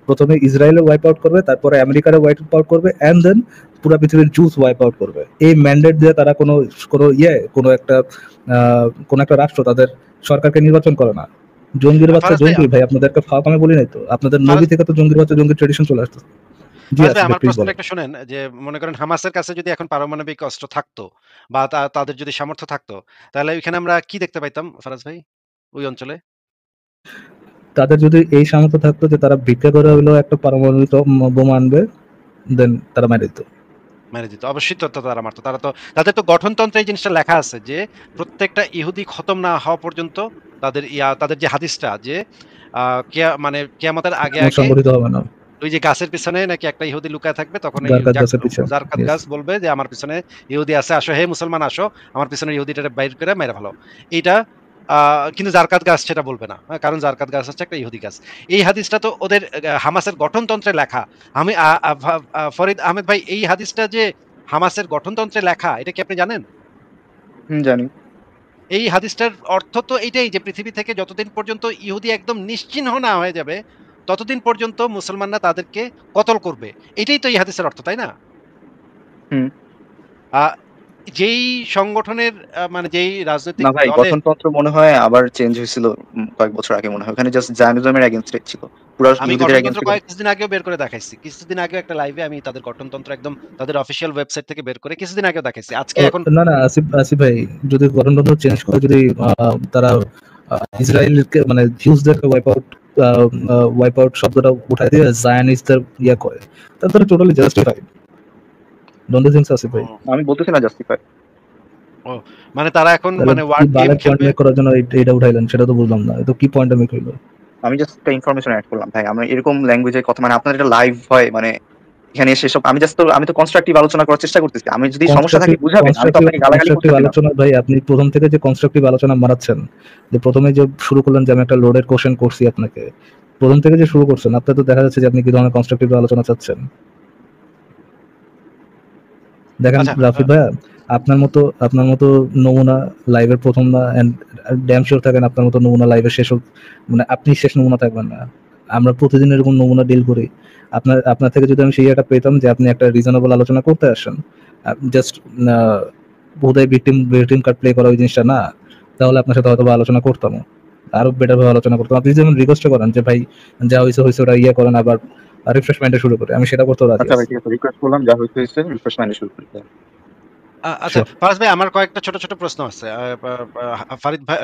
প্রথমে ইসরায়েলের ওয়াইপ আউট করবে, তারপরে আমেরিকার ওয়াইপ আউট করবে, এন্ড দেন পুরো পৃথিবীর জুস ওয়াইপ আউট করবে। এই ম্যান্ডেট দিয়ে তারা কোনো একটা রাষ্ট্র তাদের সরকারকে নির্বাচন করে না। জঙ্গির বাচ্চা জঙ্গি ভাই, আপনাদেরকে ফাঁক আমি বলি নাই তো, আপনাদের নবী থেকে তো জঙ্গির বাচ্চা জঙ্গির ট্রেডিশন চলে আসছে। আমার প্রশ্নটা একটু শুনেন, যে মনে করেন হামাসের কাছে যদি এখন পারমাণবিক অস্ত্র থাকতো বা তাদের যদি সামর্থ্য থাকতো, তাহলে ওইখানে আমরা কি দেখতে পাইতাম ফারাজ ভাই ওই অঞ্চলে? তাদের যদি এই সামর্থ্য থাকতো যে তারা ভিক্ষা করে হলেও একটা পারমাণবিক বোমা আনবে, দেন তারা মেরে দিত। অবশ্যই তো তারা মারতো। তাদের তো গঠনতন্ত্রে এই জিনিসটা লেখা আছে যে প্রত্যেকটা ইহুদি খতম না হওয়া পর্যন্ত তাদের যে হাদিসটা যে মানে কিয়ামতের আগে সংগঠিত হবে না। ওই যে গাছের পিছনে নাকি একটা ইহুদি লুকায় থাকবে, তখন জারকাত গাছ বলবে যে আমার পিছনে ইহুদি আছে, আসো হে মুসলমান আসো, আমার পিছনে ইহুদিটা বাইর করে মেরে ফেলো। এইটা কিন্তু জারকাত গাছ সেটা বলবে না, কারণ জারকাত গাছ হচ্ছে একটা ইহুদি গাছ। এই হাদিসটা তো ওদের হামাসের গঠনতন্ত্রে লেখা। আমি ফরিদ আহমেদ ভাই, এই হাদিসটা যে হামাসের গঠনতন্ত্রে লেখা, এটা কি আপনি জানেন? জানি। এই হাদিসটার অর্থ তো এইটাই যে পৃথিবী থেকে যতদিন পর্যন্ত ইহুদি একদম নিশ্চিহ্ন না হয়ে যাবে ততদিন পর্যন্ত মুসলমানরা তাদেরকে কতল করবে। এটাই তো এই হাদিসের অর্থ, তাই না? যেই সংগঠনের মানে যেই রাজনৈতিক দলের গঠনতন্ত্র মনে হয় আবার চেঞ্জ হয়েছিল কয়েক বছর আগে, মনে হয় ওখানে জাস্ট জায়নিজমের এগেইনস্টে ছিল, পুরো ইহুদিদের এগেইনস্টে। কিছুদিন আগেও বের করে দেখাইছি, কিছুদিন আগে একটা লাইভে আমি তাদের গঠনতন্ত্র একদম তাদের অফিশিয়াল ওয়েবসাইট থেকে বের করে কিছুদিন আগেও দেখাইছি। আজকে এখন না আসিফ ভাই, যদি গঠনতন্ত্র চেঞ্জ করে যদি তারা ইসরায়েলকে মানে জিউসদেরকে ওয়াইপ আউট শব্দটা উঠাই দিয়ে জায়নিস্টদের করে, তাহলে totally justified. Don't you think so Asif ভাই? আমি বলতেছি না জাস্টিফাইড। মানে তারা এখন মানে ওয়ার্ড গেম খেলবে করার জন্য এটা উঠাইলেন, সেটা তো বুঝলাম না। এটা কি পয়েন্ট আমি কইলো? আমি জাস্ট একটা ইনফরমেশন অ্যাড করলাম ভাই। আমরা এরকম ল্যাঙ্গুয়েজের কথা মানে আপনার এটা লাইভ হয় মানে এখানে এসে সব আমি তো কনস্ট্রাকটিভ আলোচনা করার চেষ্টা করতেছি। আমি যদি সমস্যা থাকে বুঝাবেন। আমি তো আপনাকে গালাগালি কনস্ট্রাকটিভ করতেছি না। আলোচনা ভাই, আপনি প্রথম থেকে যে কনস্ট্রাকটিভ আলোচনা মারাচ্ছেন, যে প্রথমে যে শুরু করলেন যে আমি একটা লোডের কোশ্চেন করছি আপনাকে, প্রথম থেকে যে শুরু করছেন, আপনার তো দেখা যাচ্ছে যে আপনি কি ধরনের কনস্ট্রাকটিভ আলোচনা চাচ্ছেন। দেখেন আচ্ছা রাফি ভাইয়া, আপনার মতো নমুনা লাইভের প্রথম না, এন্ড ড্যাম শিওর থাকেন আপনার মতো নমুনা লাইভের শেষ মানে আপনি শেষ নমুনা থাকবেন না। আমরা প্রতিদিন এরকম নমুনা ডিল করি। আপনার থেকে যদি আমি সেই একটা পেতাম যে আপনি একটা রিজনেবল আলোচনা করতে আসেন, জাস্ট বোধহয় ভিকটিম কার্ড প্লে করা ওই জিনিসটা না, তাহলে আপনার সাথে হয়তো আলোচনা করতাম, আরো বেটার ভাবে আলোচনা করতাম। আপনি যেমন রিকোয়েস্ট করেন যে ভাই যা হয়েছে ওটা ইয়ে করেন, আবার রিফ্রেশমেন্টে শুরু করে, আমি সেটা করতেও রাজি আচ্ছা ভাই আছি। ঠিক আছে, রিকোয়েস্ট করলাম, যা হয়েছে রিফ্রেশমেন্ট শুরু করি। আচ্ছা শিওর। ফারাজ ভাই, আমার কয়েকটা ছোট ছোট প্রশ্ন আছে। ফারিদ ভাই,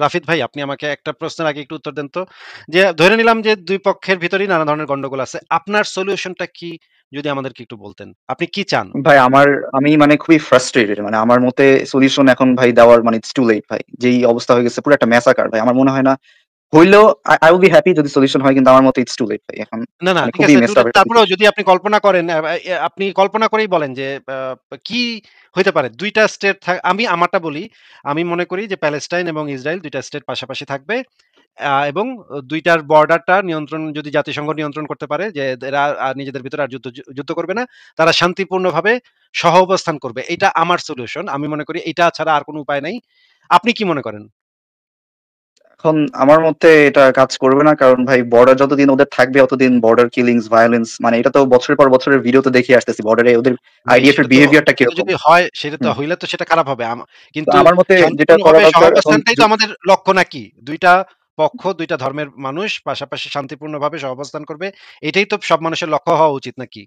রাফিদ ভাই, আপনি আমাকে একটা প্রশ্নের আগে একটু উত্তর দেন তো। যে ধরে নিলাম যে দুই পক্ষের ভিতরেই নানা ধরনের গন্ডগোল আছে, আপনার সলিউশনটা কি যদি আমাদেরকে একটু বলতেন, আপনি কি চান? ভাই আমি মানে খুবই ফ্রাস্ট্রেটেড, মানে আমার মতে সলিউশন এখন ভাই দেওয়ার মানে ইটস টু লেট ভাই। যেই অবস্থা হয়ে গেছে পুরো একটা ম্যাসাকার ভাই, আমার মনে হয় না হইলেও আই উইল বি হ্যাপি যদি সলিউশন হয়, কিন্তু আমার মতে ইটস টু লেট ভাই এখন। না, না, মানে ঠিক খুবই আছে। মেসড আপ একটা তারপরেও যদি আপনি কল্পনা করেন, আপনি কল্পনা করেই বলেন যে কি হইতে পারে? ২ টা স্টেট আমি আমারটা বলি। আমি মনে করি যে প্যালেস্টাইন এবং ইসরায়েল ২ টা স্টেট পাশাপাশি থাকবে। এবং ২ টার বর্ডারটা নিয়ন্ত্রণ যদি জাতিসংঘ নিয়ন্ত্রণ করতে পারে, যে এরা নিজেদের ভিতরে আর যুদ্ধ করবে না। তারা শান্তিপূর্ণভাবে সহাবস্থান করবে। এইটা আমার সলিউশন। আমি মনে করি এইটা ছাড়া আর কোন উপায় নাই। আপনি কি মনে করেন? এখন আমার মতে এটা কাজ করবে না, কারণ ভাই বর্ডার যতদিন ওদের থাকবে অতদিন বর্ডার কিলিংস, ভায়োলেন্স, মানে এটা তো বছরের পর বছরের ভিডিওতে দেখে আসতেছি বর্ডারে ওদের ভাই আইডিএফ এর বিহেভিয়ারটা সেটা কিরকম। যদি হয়, সেটা তো হুম। হইলে তো সেটা খারাপ হবে। তো কিন্তু আমার মতে যেটা করা শান্তিপূর্ণভাবে দরকার এখন সহাবস্থানটাই তো আমাদের লক্ষ্য নাকি? ২ টা পক্ষ, ২ টা ধর্মের মানুষ পাশাপাশি শান্তিপূর্ণভাবে সহাবস্থান করবে। এটাই তো সব মানুষের লক্ষ্য হওয়া উচিত নাকি?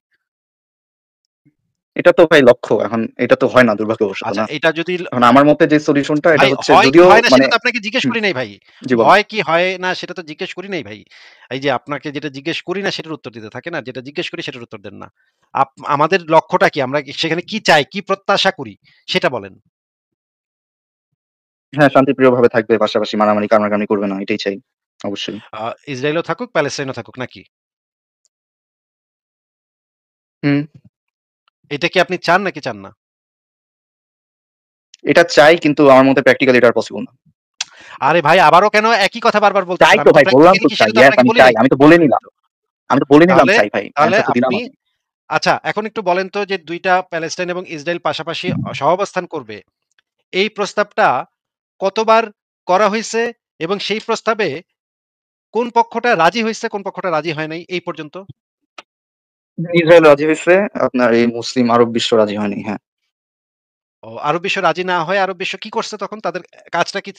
এটা তো ভাই লক্ষ্য, এখন এটা তো হয় না দুর্ভাগ্যবশত আচ্ছা, না। এটা যদি এখন আমার মতে যে সলিউশনটা এটা ভাই হচ্ছে, হয় কি যদিও হয় না মানে সেটা তো আপনাকে জিজ্ঞেস হুম, করি নাই ভাই। জি বলেন। হয় কি হয় না সেটা তো জিজ্ঞেস করি নাই ভাই। এই যে আপনাকে যেটা জিজ্ঞেস করি না সেটার উত্তর দিতে থাকে না, যেটা জিজ্ঞেস করি সেটার উত্তর দেন না। আমাদের লক্ষ্যটা কি? আমরা সেখানে কি চাই, কি প্রত্যাশা করি সেটা বলেন। হ্যাঁ, শান্তিপ্রিয়ভাবে থাকবে, পাশাপাশি মারামারি কামড়াকামড়ি করবে না, এটাই চাই অবশ্যই। ইসরায়েলও থাকুক, প্যালেস্টাইনও থাকুক নাকি? হুম, এটা কি আপনি চান নাকি চান না? এটা চাই, কিন্তু আমার মতে প্র্যাকটিক্যালি এটা আর পসিবল না। আরে ভাই, আবারও কেন একই কথা বারবার চাই বলতেছেন? তো আমি তো ভাই, বললাম প্র্যাকটিক্যালি তো কি চাই। সেটা তো ইয়েস আপনাকে আমি বলি চাই, নাই। আমি তো বলে নিলাম। আমি তো বলে নিলাম তাহলে চাই ভাই। তাহলে অ্যান্সার তো দিলাম আপনি আমি। আচ্ছা, এখন একটু বলেন তো যে ২ টা প্যালেস্টাইন এবং ইসরায়েল পাশাপাশি সহাবস্থান করবে। এই প্রস্তাবটা কতবার করা হইছে এবং সেই প্রস্তাবে কোন পক্ষটা রাজি হইছে, কোন পক্ষটা রাজি হয় নাই এই পর্যন্ত? ইসরায়েল রাজি হইছে, আপনার এই মুসলিম আরব বিশ্ব রাজি হয়নি। হ্যাঁ। আরব বিশ্ব রাজি না হয়ে আরব বিশ্ব কি করছে তখন? তাদের কাজটা কি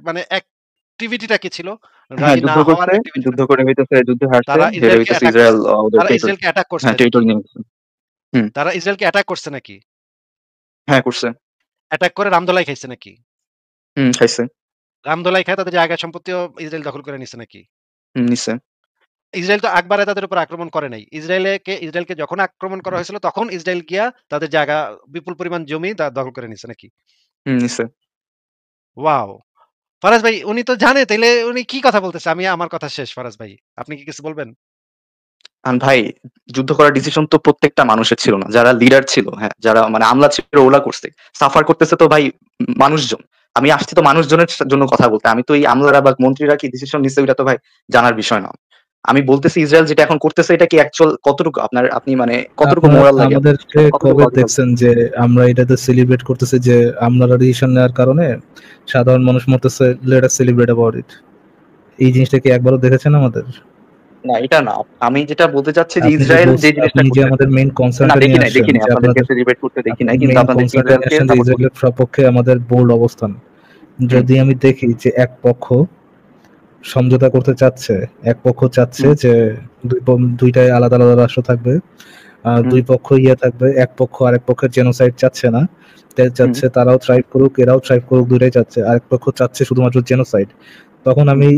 মানে অ্যাক্টিভিটিটা কি ছিল? হ্যাঁ, রাজি না যুদ্ধ হওয়ার করছে। অ্যাক্টিভিটিটা? যুদ্ধ করে হইতেছে, যুদ্ধে হারছে। তারা হেরে ইসরায়েলকে হইতেছে অ্যাটাক ইসরায়েল করছে। ওদের তারা টেরিটরি, ইসরায়েলকে অ্যাটাক করছে হ্যাঁ, নাকি? টেরিটরি নিয়ে নিছে। হুম, তারা ইসরায়েলকে অ্যাটাক করছে নাকি? হ্যাঁ করছে। অ্যাটাক করে রামদোলাই খাইছে নাকি? হুম, খাইছে। রামদোলাই খায় তাদের জায়গা সম্পত্তিও ইসরায়েল দখল করে নিছে নাকি? হুম, নিছে। ইসরায়েল তো একবারে তাদের উপর আক্রমণ করে নাই। ইসরায়েলকে যখন আক্রমণ করা হয়েছিল তখন ইসরায়েল গিয়া তাদের জায়গা, বিপুল পরিমাণ জমি দখল করে নিছে নাকি? হুম, নিছে। ওয়াও! ফারাজ ভাই, উনি তো জানে, তাইলে উনি কি কথা বলতেছে? আমার কথা শেষ ফারাজ ভাই। আপনি কি কিছু বলবেন? ভাই যুদ্ধ করার ডিসিশন তো প্রত্যেকটা মানুষের ছিল না। যারা লিডার ছিল, হ্যাঁ, যারা মানে আমলা ছিল ওরা করছে। সাফার করতেছে তো ভাই মানুষজন। আমি আসছি তো মানুষজনের জন্য কথা বলতে। আমি তো এই আমলারা বা মন্ত্রীরা কি ডিসিশন নিচ্ছে ওইটা তো ভাই জানার বিষয় না। আমি বলতেছি ইসরায়েল যেটা এখন করতেছে এটা কি অ্যাকচুয়াল কতটুকু আপনি মানে কতটুকু আপনারা মোরাল লাগে আপনার? আমাদেরকে এটা কতটুকু কবে লজিক্যাল? দেখছেন যে আমরা এটাতে সেলিব্রেট করতেছি যে আমরা ডিসিশন নেওয়ার কারণে সাধারণ মানুষ মরতেছে, let us celebrate about it? এই জিনিসটা কি একবারও দেখেছেন আমাদের? না এটা না। আমি যেটা বলতে চাচ্ছি যে ইসরায়েল যে জিনিসটা আপনি যে করতেছে, আমাদের মেইন না কনসার্নটা দেখি নিয়ে নাই, আসছেন দেখি নাই যে আপনাদেরকে আপনাদের, সেলিব্রেট করতে দেখি নাই, আপনাদের কিন্তু মেইন আপনাদেরকে কনসার্নটা নিয়ে ইসরায়েলকে আসছেন যে সাপোর্ট করতে। ইসরায়েলের সপক্ষে আমাদের বোল্ড অবস্থান। হুম, যদি আমি দেখি যে এক পক্ষ সমঝোতা করতে চাচ্ছে, এক পক্ষ চাচ্ছে হুম, যে দুইটাই আলাদা আলাদা রাষ্ট্র থাকবে, হুম, দুই পক্ষ থাকবে, এক পক্ষ আরেক পক্ষের জেনোসাইড চাচ্ছে না, হুম, চাচ্ছে তারাও থ্রাইভ করুক এরাও থ্রাইভ করুক, দুইটাই চাচ্ছে, আরেক পক্ষ চাচ্ছে শুধুমাত্র জেনোসাইড। তখন হুম, আমি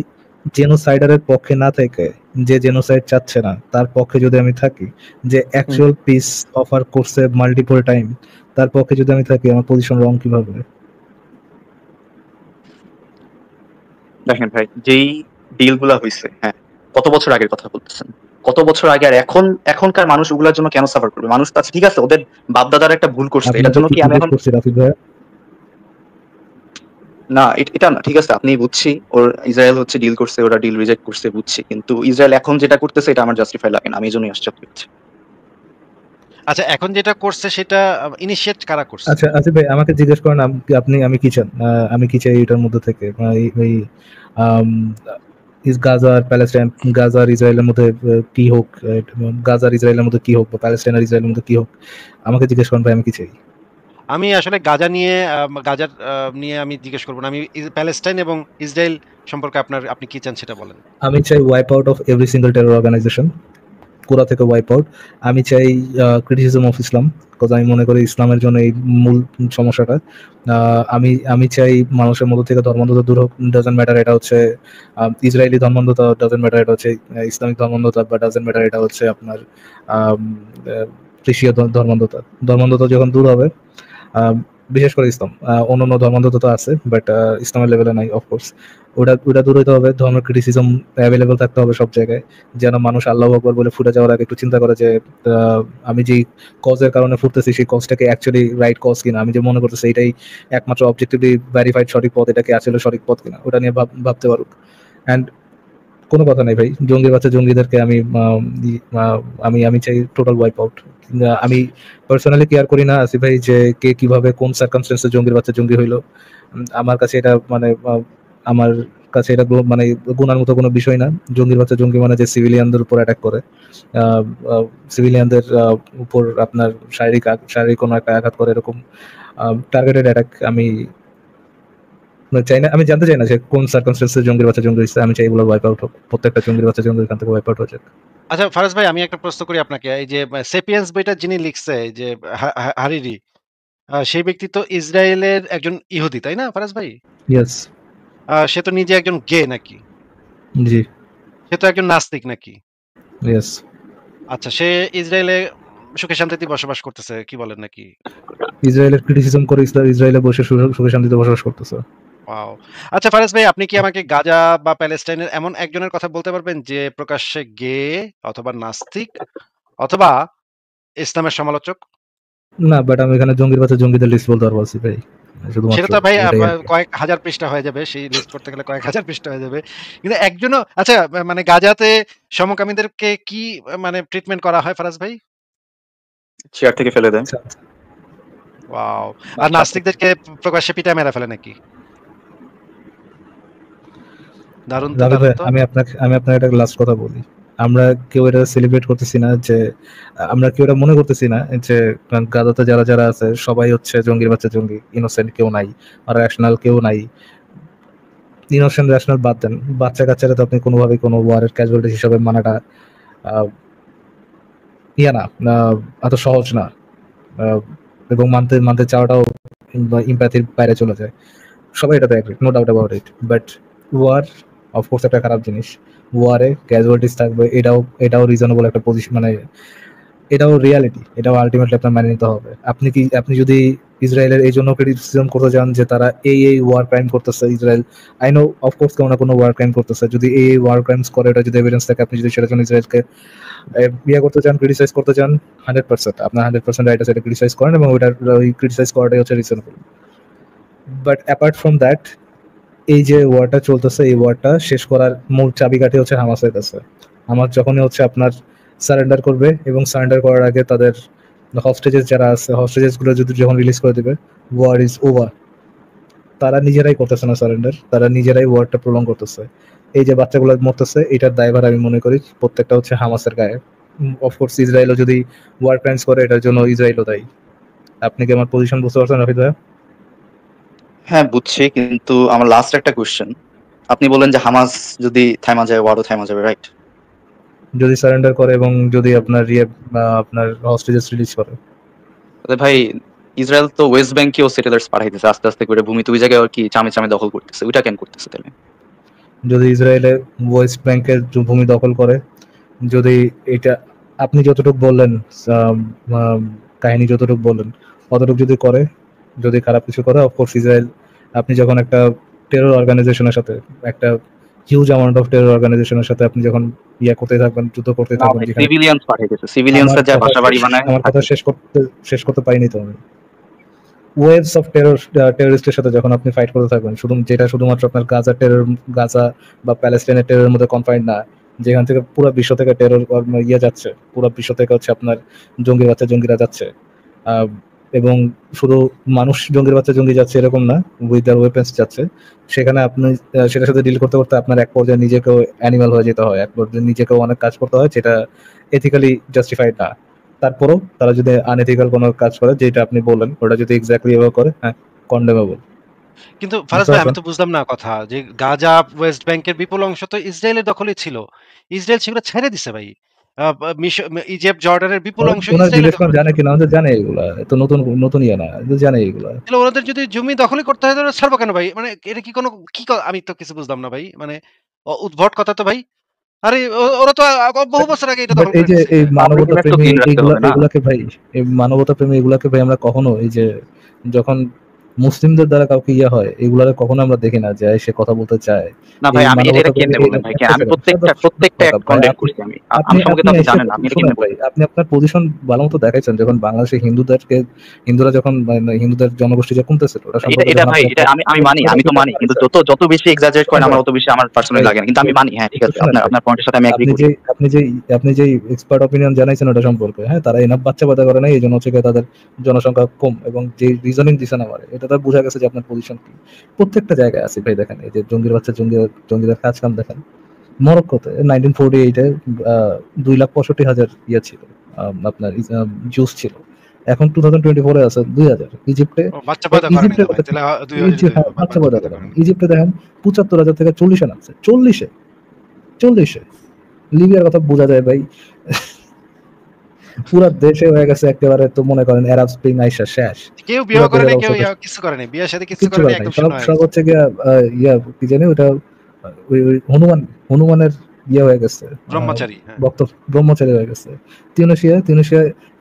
জেনোসাইডারের পক্ষে না থেকে যে জেনোসাইড চাচ্ছে না তার পক্ষে যদি আমি থাকি, যে হুম। অ্যাকচুয়াল পিস অফার করছে মাল্টিপল টাইম, তার পক্ষে যদি আমি থাকি, আমার পজিশন রং কিভাবে? দেখেন ভাই, যেই ডিল গুলা হয়েছে, হ্যাঁ, কত বছর আগের কথা বলতেছেন? কত বছর আগে, আর এখনকার মানুষ ওগুলোর জন্য কেন সাফার করবে? মানুষ তো আছে, ঠিক আছে, ওদের বাপ দাদার একটা ভুল করছে, এটার আপনাকে জন্য কি কি আমি জিজ্ঞেস এখন করছি রাফিদ ভাইয়া? না, এটা না, ঠিক আছে, আপনি বুঝছি ওর ইসরায়েল হচ্ছে ডিল করছে, ওরা ডিল রিজেক্ট করছে, বুঝছি, কিন্তু ইসরায়েল এখন যেটা করতেছে এটা আমার জাস্টিফাই লাগে না, আমি এই জন্যই আশ্চর্য হচ্ছি। আচ্ছা, এখন যেটা করছে সেটা ইনিশিয়েট কারা করছে? আচ্ছা আচ্ছা ভাই, আমাকে জিজ্ঞেস করেন আপনি আমি কি চান, আমি কি চাই এটার মধ্যে থেকে, এই গাজা আর প্যালেস্টাইন, গাজা আর ইসরায়েলের মধ্যে কি হোক, গাজা আর ইসরায়েলের মধ্যে কি হোক, বা প্যালেস্টাইন আর ইসরায়েলের মধ্যে কি হোক, আমাকে জিজ্ঞেস করেন ভাই আমি কি চাই। আমি আসলে গাজা নিয়ে গাজার নিয়ে আমি জিজ্ঞেস করবো না। আমি প্যালেস্টাইন এবং ইসরায়েল সম্পর্কে আপনি কি চান সেটা বলেন। আমি চাই wipe out of every single terror organization, কোরা থেকে ওয়াইপ আউট। আমি চাই ক্রিটিসিজম অফ ইসলাম, বিকজ আমি মনে করি ইসলামের জন্য এই মূল সমস্যাটা। আমি চাই মানুষের মধ্যে থেকে ধর্মান্ধতা দূর হোক, ডাজেন্ট ম্যাটার এটা হচ্ছে ইসরায়েলি ধর্মান্ধতা, ডাজেন্ট ম্যাটার এটা হচ্ছে ইসলামিক ধর্মান্ধতা, বা ডাজেন্ট ম্যাটার এটা হচ্ছে আপনার খ্রিস্টীয় ধর্মান্ধতা। ধর্মান্ধতা যখন দূর হবে, আহ, বিশেষ করে ইসলাম, অন্যান্য ধর্মান্ধতা তো আছে বাট ইসলামের লেভেলে নাই অফকোর্স, ওটা দূর হইতে হবে। ধর্মের ক্রিটিসিজম অ্যাভেলেবল থাকতে হবে সব জায়গায়, যেন মানুষ আল্লাহু আকবার বলে ফুটে যাওয়ার আগে একটু চিন্তা করে যে আমি যে কজের কারণে ফুটতেছি সেই কজটাকে অ্যাকচুয়ালি রাইট কজ কিনা, আমি যে মনে করতেছি এটাই একমাত্র অবজেক্টিভলি ভেরিফাইড সঠিক পথ, এটাকে আসলে সঠিক পথ কিনা, ওটা নিয়ে ভাবতে পারুক। অ্যান্ড কোনো কথা নেই ভাই, জঙ্গি বাচ্চা জঙ্গিদেরকে আমি আমি চাই টোটাল ওয়াইপ আউট। আমি পার্সোনালি কেয়ার করি না আসিফ ভাই যে কে কিভাবে কোন সার্কামস্টেন্সে জঙ্গির বাচ্চা জঙ্গি হইলো। আমার কাছে এটা মানে আমার কাছে এটা মানে গুনার মতো কোনো বিষয় না। জঙ্গির বাচ্চা জঙ্গি মানে যে সিভিলিয়ানদের উপর অ্যাটাক করে, সিভিলিয়ানদের উপর আপনার শারীরিক কোনো একটা আঘাত করে, এরকম টার্গেটেড অ্যাটাক আমি চাই না। আমি জানতে চাই না যে কোন সার্কামস্টেন্সে জঙ্গির বাচ্চা জঙ্গি হয়েছে, আমি চাই এগুলো ওয়াইপ আউট হোক, প্রত্যেকটা জঙ্গির বাচ্চা জঙ্গি এখান থেকে ওয়াইপ আউট হয়ে যাক। আচ্ছা ফারাজ ভাই, আমি একটা প্রশ্ন করি আপনাকে। এই যে সেপিয়েন্স বইটা যিনি লিখছে, এই যে হারিরি, সেই ব্যক্তি তো ইসরায়েলের একজন ইহুদি, তাই না ফারাজ ভাই? ইয়েস। সে তো নিজে একজন গে নাকি? জি। সে তো একজন নাস্তিক নাকি? ইয়েস। আচ্ছা, সে ইসরায়েলে সুখে শান্তিতে বসবাস করতেছে, কি বলেন নাকি? ইসরায়েলের ক্রিটিসিজম করে ইসরায়েলে বসে সুখে শান্তিতে বসবাস করতেছে। ওয়াও! আচ্ছা ফারাজ ভাই, আপনি কি আমাকে গাজা বা প্যালেস্টাইনের এমন একজনের কথা বলতে পারবেন যে প্রকাশ্যে গে অথবা নাস্তিক অথবা ইসলামের সমালোচক? না, বাট আমি এখানে জঙ্গির বাচ্চা জঙ্গিদের লিস্ট বলতে পারবো আসিফ ভাই, সেটা শুধুমাত্র তো ভাই এটাই আর কি। কয়েক হাজার পৃষ্ঠা হয়ে যাবে। সেই লিস্ট করতে গেলে কয়েক হাজার পৃষ্ঠা হয়ে যাবে। কিন্তু একজনও আচ্ছা, মানে গাজাতে সমকামীদেরকে কি মানে ট্রিটমেন্ট করা হয় ফারাজ ভাই? চেয়ার থেকে ফেলে দেয়। আচ্ছা আচ্ছা। ওয়াও! আর নাস্তিকদেরকে প্রকাশ্যে পিটায় মেরে ফেলে নাকি? দারুণ তো, রাফি দারুণ ভাই, তো। আমি আপনাকে একটা লাস্ট কথা বলি। আমরা কেউ এটা সেলিব্রেট করতেছি না যে, আমরা কেউ এটা মনে করতেছি না যে গাজাতে যারা যারা আছে সবাই হচ্ছে জঙ্গির বাচ্চা জঙ্গি, ইনোসেন্ট কেউ নাই, আর রেশনাল কেউ নাই। ইনোসেন্ট রেশনাল বাদ দেন, বাচ্চা কাচ্চারা তো আপনি কোনোভাবেই কোনো ওয়ারের ক্যাজুয়ালিটি হিসাবে মানাটা আহ, ইয়া না, এত সহজ না। আহ, এবং মানতে মানতে চাওয়াটাও ইম্প্যাথির বাইরে চলে যায়। সবাই এটাতে agree, no doubt about it, but war of course একটা খারাপ জিনিস। ওয়ারে ক্যাজুয়ালিটিস থাকবে, এটাও রিজনেবল একটা পজিশন, মানে এটাও রিয়ালিটি, এটাও আলটিমেটলি আপনার মেনে নিতে হবে। আপনি যদি ইসরায়েলের এই জন্য ক্রিটিসিজম করতে চান যে তারা এই ওয়ার ক্রাইম করতেছে, ইসরায়েল আই নো অফকোর্স কোনো না কোনো ওয়ার ক্রাইম করতেছে, যদি এই ওয়ার ক্রাইমস করে এটা যদি এভিডেন্স থাকে, আপনি যদি সেটার জন্য ইসরায়েলকে ইয়ে করতে চান, ক্রিটিসাইজ করতে চান, 100% আপনার 100% রাইট আছে, এটা ক্রিটিসাইজ করেন, এবং ওই ক্রিটিসাইজ করাটাই হচ্ছে reasonable. But apart from that, এই যে ওয়ারটা চলতেছে, এই ওয়ারটা শেষ করার মূল চাবিকাঠি হচ্ছে হামাসের কাছে। হামাস যখনই হচ্ছে আপনার সারেন্ডার করবে, এবং সারেন্ডার করার আগে তাদের হস্টেজেস যারা আছে, হস্টেজেস গুলো যদি যখন রিলিজ করে দিবে, ওয়ার ইজ ওভার। তারা নিজেরাই করতেছে না সারেন্ডার, তারা নিজেরাই ওয়ারটা প্রলং করতেছে। এই যে বাচ্চাগুলো মরতেছে, এটার দায়ভার আমি মনে করি প্রত্যেকটা হচ্ছে হামাসের গায়ে। অফকোর্স ইসরায়েলও যদি ওয়ার ক্রাইমস করে, এটার জন্য ইসরায়েলও দায়ী। আপনি কি আমার পজিশন বুঝতে পারছেন রাফিদ ভাইয়া? হ্যাঁ, বুঝছি, কিন্তু আমার লাস্ট একটা কোশ্চেন, আপনি বলেন যে হামাস যদি থাইমা যায়, ওয়ারও থাইমা যাবে, রাইট? যদি সারেন্ডার করে এবং যদি আপনার আপনার হস্টেজেস রিলিজ করে। তাহলে ভাই, ইসরায়েল তো ওয়েস্ট ব্যাংকেও সেটেলার্স পাঠাইতেছে আস্তে আস্তে করে, ভূমি তো ওই জায়গায় আর কি চামে চামে দখল করতেছে, ওইটা কেন করতেছে তাহলে? যদি ইসরায়েলে ওয়েস্ট ব্যাংকের ভূমি দখল করে, যদি এটা আপনি যতটুকু বললেন, আম, আম, কাহিনী যতটুকু বললেন অতটুকু যদি করে, যদি খারাপ কিছু করে, অফকোর্স ইসরায়েল, আপনি যখন একটা টেরর অর্গানাইজেশনের সাথে, একটা হিউজ অ্যামাউন্ট অফ টেরর অর্গানাইজেশনের সাথে আপনি যখন করতে থাকবেন, যুদ্ধ করতে থাকবেন, যেখানে সিভিলিয়ানস পাঠিয়েছে, সিভিলিয়ানসের যা বাসাবাড়ি বানায় আমার কথা শেষ করতে পারিনি তো আমি। ওয়েভস অফ টেররিস্টের সাথে যখন আপনি ফাইট করতে থাকবেন, শুধুমাত্র আপনার গাজা বা প্যালেস্টাইনের টেররের মধ্যে কনফাইন্ড না, যেখান থেকে পুরো বিশ্ব থেকে টেরর যাচ্ছে, পুরো বিশ্ব থেকে হচ্ছে আপনার জঙ্গিরা যাচ্ছে, এবং শুধু মানুষ জঙ্গি যাচ্ছে এরকম না, উইথ দেয়ার ওয়েপন্স যাচ্ছে। সেখানে আপনি সেটার সাথে ডিল করতে করতে আপনার এক পর্যায়ে নিজেকেও অ্যানিমাল হয়ে যেতে হয়, এক পর্যায়ে নিজেকেও অনেক কাজ করতে হয় যেটা এথিক্যালি জাস্টিফাইড না। তারপরও তারা যদি আনএথিক্যাল কোনো কাজ করে, যেটা আপনি বললেন, ওটা যদি এক্স্যাক্টলি এভাবে করে, হ্যাঁ, কন্ডেমেবল। কিন্তু ফারাজ ভাই, আমি তো বুঝলাম না কথা, যে গাজা ওয়েস্ট ব্যাংকের বিপুল অংশ তো ইসরায়েলের দখলে ছিল, ইসরায়েল সেগুলো ছেড়ে দিছে ভাই। ইজিপ্ট জর্ডানের বিপুল অংশ ইসরায়েলের দখলে জানে কিনা আমাদের, জানে এগুলা, তো নতুন ইয়ে না, জানে এগুলা। তাহলে ওদের যদি জমি দখলই করতে হয় তাহলে ছাড়বো কেন ভাই? মানে এটা কি কোনো আমি তো কিছু বুঝলাম না ভাই, মানে উদ্ভট কথা তো ভাই। আরে ওরা তো বহু বছর আগে এটা দখল এই করে যে নিছে। এই মানবতা প্রেমী এগুলাকে ভাই আমরা কখনো, এই যে যখন মুসলিমদের দ্বারা কাউকে হয়, এগুলারে কখনো আমরা দেখি না যে সে কথা বলতে চায় না ভাই। আমি এটা কেমনে বলবেন ভাই? আমি প্রত্যেকটা কন্ডেম করছি। আমি সম্পর্কে তো আপনি জানেন না, আমি এটা কেমনে বলবো? আপনি আপনার পজিশন ভালো মতো দেখাইছেন যখন বাংলাদেশে হিন্দুরা যখন হিন্দুদের জনগোষ্ঠী যে কমতেছিল, এটা ভাই, এটা আমি মানি, আমি তো মানি, কিন্তু যত বেশি এক্সাজারেট করেন আমার অত বেশি আমার পার্সোনালি লাগে না, কিন্তু আমি মানি। হ্যাঁ, ঠিক আছে, আপনার পয়েন্টের সাথে আমি এগ্রি করি। আপনি যে এক্সপার্ট অপিনিয়ন জানাইছেন ওটা সম্পর্কে, হ্যাঁ, তারা এনাফ বাচ্চা পয়দা করে নাই, এই জন্য হচ্ছে তাদের জনসংখ্যা কম, এবং যে রিজনিং দিছেন আমার, এটা তো বোঝা গেছে যে আপনার পজিশন কি। প্রত্যেকটা জায়গায় আছে ভাই, দেখেন এই যে জঙ্গিদের কাজ কাম দেখেন। মরক্কোতে 1948-এ 2,65,000 ছিল, আপনার জুস ছিল। এখন 2024-এ আছে 2,000। ইজিপ্টে বাচ্চা পয়দা করে নাই ভাই, তাহলে বাচ্চা পয়দা করে। ইজিপ্টে দেখেন 75,000 থেকে 40-এ নামছে, 40-এ। লিবিয়ার কথা বোঝা যায় ভাই, পুরো দেশে হয়ে গেছে একেবারে, তো মনে করেন আরব স্প্রিং আইসা শেষ। কেউ বিয়ে করে নাই, কেউ কিছু করে নাই, বিয়ের সাথে কিছু করে নাই, একদম শূন্য হয়ে সব হচ্ছে গিয়া কি জানি ওটা, ওই হনুমানের হয়ে গেছে, ব্রহ্মচারী। ব্রহ্মচারী হয়ে গেছে। তিউনিসিয়া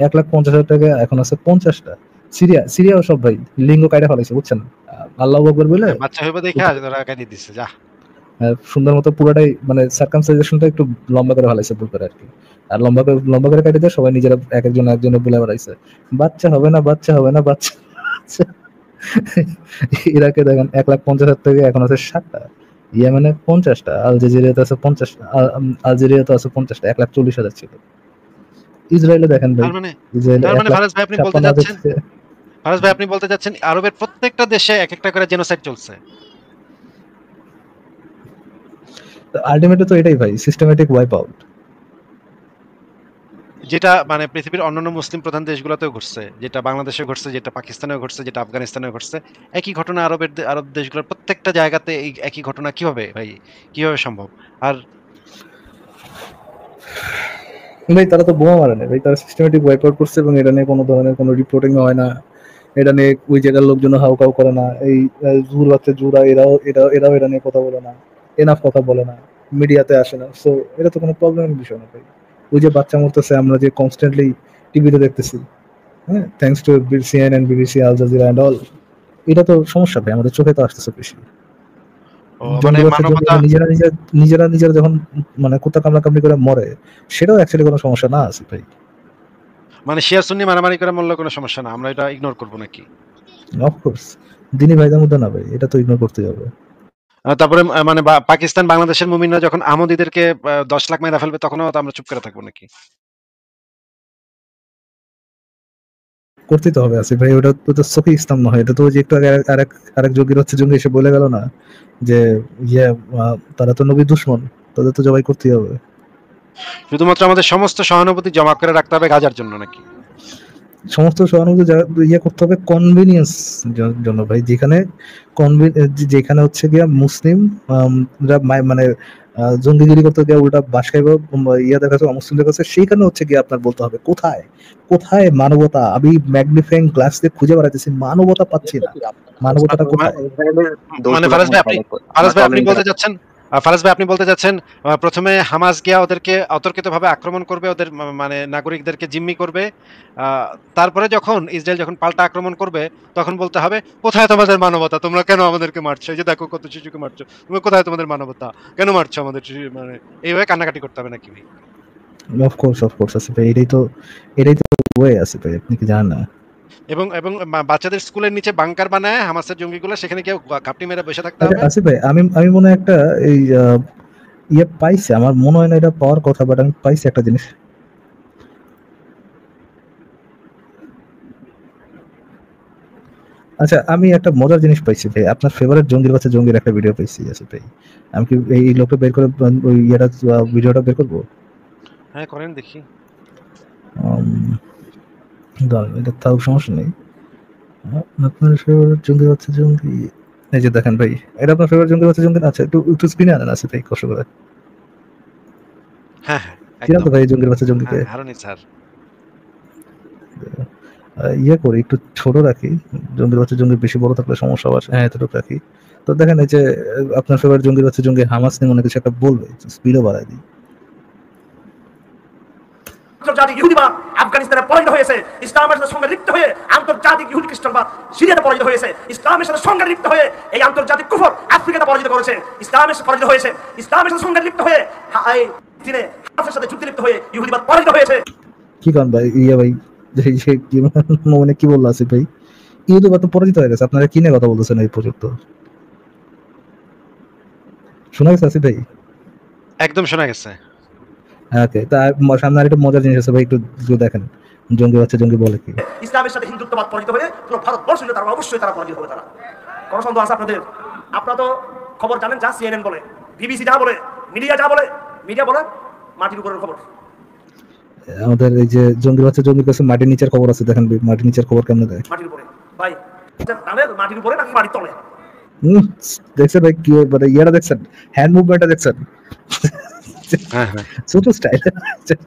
1,50,000 টাকা, এখন আছে 50টা। সিরিয়াও সব ভাই লিঙ্গ কাইটা ফেলাইছে, বুঝছেন? আল্লাহু আকবার বলে বাচ্চা হইবে দেখে ওরা কাটি দিচ্ছে, যা সুন্দর মতো পুরোটাই, মানে সার্কামসাইজেশনটা একটু লম্বা করে ফেলাইছে ভুল করে আর কি। আর লম্বা করে কাটি দিয়ে সবাই নিজেরা একজনে বলে বেড়াইছে বাচ্চা হবে না। ইরাকে দেখেন 1,50,000 থেকে এখন আছে 7টা, ইয়েমেনে 50টা, আলজেরিয়াতে আছে 50টা, আলজেরিয়াতে আছে 50টা, 1,40,000 ছিল। ইসরায়েলে দেখেন ভাই, ফারাজ ভাই আপনি বলতে যাচ্ছেন আরবের প্রত্যেকটা দেশে এক একটা করে জেনোসাইড চলছে। আলটিমেটলি তো এটাই ভাই, সিস্টেমেটিক ওয়াইপ আউট, যেটা মানে পৃথিবীর অন্যান্য মুসলিম প্রধান দেশগুলোতেও ঘটছে, যেটা বাংলাদেশে ঘটছে, যেটা পাকিস্তানেও ঘটছে, যেটা আফগানিস্তানেও ঘটছে। একই ঘটনা আরব দেশগুলোর প্রত্যেকটা জায়গাতে এই একই ঘটনা কিভাবে সম্ভব? আর ভাই তারা তো বোমা মারে না ভাই, তারা সিস্টেমেটিক ওয়াইপ আউট করছে, এবং এটা নিয়ে কোনো ধরনের কোনো রিপোর্টিং হয় না, এটা নিয়ে ওই জায়গার লোকজন হাউকাউ করে না। এই জুর বাচ্চা জুরা এরাও এটা নিয়ে কথা বলে না, এনাফ কথা বলে না, মিডিয়াতে আসে না। সো এটা তো কোনো প্রবলেমের বিষয় না ভাই। ওই যে বাচ্চা মরতেছে, আমরা যে কনস্ট্যান্টলি টিভিতে দেখতেছি, হ্যাঁ, thanks to CNN, BBC, Al Jazeera and all, এটা তো সমস্যা ভাই, আমাদের চোখে তো আসতেছে বেশি। নিজেরা যখন মানে কুত্তা কামড়ি করে মরে, সেটাও অ্যাকচুয়ালি কোনো সমস্যা না আছে ভাই। মানে শিয়া সুন্নি মারামারি করে মরলে কোনো সমস্যা না, আমরা এটা ইগনোর করব নাকি? অফকোর্স, দিনী ভাইদের মধ্যে না ভাই, এটা তো ইগনোর করতেই হবে। তারপরে মানে পাকিস্তান বাংলাদেশের মুমিনরা যখন আহমদীদেরকে 10 লাখ মেরে ফেলবে, তখনও আমরা চুপ করে থাকবো নাকি? করতেই তো হবে আসিফ ভাই, ওটা তো সফি ইসলাম নয়, এটা তো যে একটু আগে আরেক যোগীর হচ্ছে জঙ্গি এসে বলে গেল না যে তারা তো নবী দুশমন, তাদের তো জবাই করতেই হবে। শুধুমাত্র আমাদের সমস্ত সহানুভূতি জমা করে রাখতে হবে গাজার জন্য নাকি? সমস্ত সহানুভূতি করতে হবে কনভিনিয়েন্স জন্য ভাই, যেখানে হচ্ছে গিয়া মুসলিম মানে জঙ্গিগিরি করতে গিয়ে উল্টা বাস খাইব দেখাচ্ছে অমুসলিমদের কাছে, সেইখানে হচ্ছে গিয়ে আপনার বলতে হবে কোথায় মানবতা। আমি ম্যাগনিফাইং গ্লাস দিয়ে খুঁজে বেড়াতেছি, মানবতা পাচ্ছি না। মানবতাটা কোথায়? মানে ফারাজ ভাই আপনি বলতে যাচ্ছেন ফারাজ ভাই আপনি বলতে চাচ্ছেন প্রথমে হামাস গিয়া ওদেরকে অতর্কিতভাবে আক্রমণ করবে, ওদের মানে নাগরিকদেরকে জিম্মি করবে। তারপরে যখন ইসরায়েল যখন পাল্টা আক্রমণ করবে তখন বলতে হবে, কোথায় তোমাদের মানবতা? তোমরা কেন আমাদেরকে মারছো? এই যে দেখো কত শিশুকে মারছো। তুমি কোথায় তোমাদের মানবতা? কেন মারছো আমাদের শিশু? মানে এইভাবে কান্নাকাটি করতে হবে নাকি ভাই? অফ কোর্স আসিফ ভাই, এটাই তো ওয়ে আসিফ ভাই, আপনি কি জানেন না? এবং এবং বাচ্চাদের স্কুলের নিচে বাংকার বানায় হামাসের জঙ্গিগুলো, সেখানে কেউ ঘাপটি মেরে বসে থাকতে আচ্ছা হবে। আসিফ ভাই, আমি মনে হয় একটা এই ইয়ে পাইছি, আমার মনে হয় না এটা পাওয়ার কথা, বাট আমি পাইছি একটা জিনিস। আচ্ছা, আমি একটা মজার জিনিস পাইছি ভাই, আপনার ফেভারিট জঙ্গির বাচ্চা জঙ্গির একটা ভিডিও পাইছি আসিফ ভাই। আমি কি এই লোকটা বের করে ওই ইয়েটা ভিডিওটা বের করবো? হ্যাঁ করেন দেখি। দাঁড়ান, এটা তাও সমস্যা নেই। আপনার ফেভারিট জঙ্গির বাচ্চা জঙ্গি, এই যে দেখেন ভাই, এটা আপনার ফেভারিট জঙ্গির বাচ্চা জঙ্গি? আচ্ছা, একটু স্ক্রিনে আনেন আসিফ ভাই, কষ্ট করে। হ্যাঁ হ্যাঁ চিনেন তো একদম। ভাই জঙ্গির বাচ্চা জঙ্গিকে? হ্যাঁ হারুনি স্যার। ইয়ে করি, একটু ছোট রাখি, জঙ্গির বাচ্চা জঙ্গি বেশি বড় থাকলে সমস্যা হবে। হ্যাঁ, এতটুকু রাখি। তো দেখেন, এই যে আপনার ফেভারিট জঙ্গির বাচ্চা জঙ্গি হামাস নিয়ে মনে কিছু একটা বলবে, স্পিডও বাড়ায় দিই। আন্তর্জাতিক ইহুদিবাদ আফগানিস্তানে পরাজিত হয়েছে, ইসলামের সাথে সঙ্গে লিপ্ত হয়ে আন্তর্জাতিক ইহুদি খ্রিস্টানবাদ সিরিয়াতে পরাজিত হয়েছে, ইসলামের সাথে সঙ্গে লিপ্ত হয়ে এই আন্তর্জাতিক কুফর আফ্রিকাতে পরাজিত করেছে, ইসলামের সাথে পরাজিত হয়েছে, ইসলামের সাথে সঙ্গে লিপ্ত হয়ে চীনে হামাসের সাথে যুদ্ধে লিপ্ত হয়ে ইহুদিবাদ পরাজিত হয়েছে। কি কারণ ভাই ইয়ে ভাই, মানে কি বললো আসিফ ভাই? ইহুদিবাদ তো পরাজিত হয়ে গেছে, আপনারা কি নিয়ে কথা বলতেছেন এই পর্যন্ত? শোনা গেছে আসিফ ভাই? একদম শোনা গেছে। হ্যাঁ, ওকে। তা সামনে আরেকটা মজার জিনিস আছে ভাই, একটু দেখেন জঙ্গি বাচ্চা জঙ্গি বলে কি। ইসলামের সাথে হিন্দুত্ববাদ পরাজিত হয়ে পুরো ভারতবর্ষ তারা অবশ্যই তারা পরাজিত হবে। তারা কোনো সন্দেহ আছে আপনাদের? আপনারা তো খবর জানেন, যা সিএনএন বলে, বিবিসি যা বলে, মিডিয়া যা বলে, মিডিয়া বলে মাটির উপরের খবর। আমাদের এই যে জঙ্গি বাচ্চা জঙ্গির কাছে মাটির নিচের খবর আছে, দেখেন মাটির নিচের খবর কেমন দেয়। মাটির উপরে ভাই, মাটির উপরে নাকি মাটির তলে? দেখছেন ভাই কি মানে ইয়েটা দেখছেন, হ্যান্ড মুভমেন্টটা দেখছেন, হ্যাঁ হ্যাঁ ছোট স্টাইল।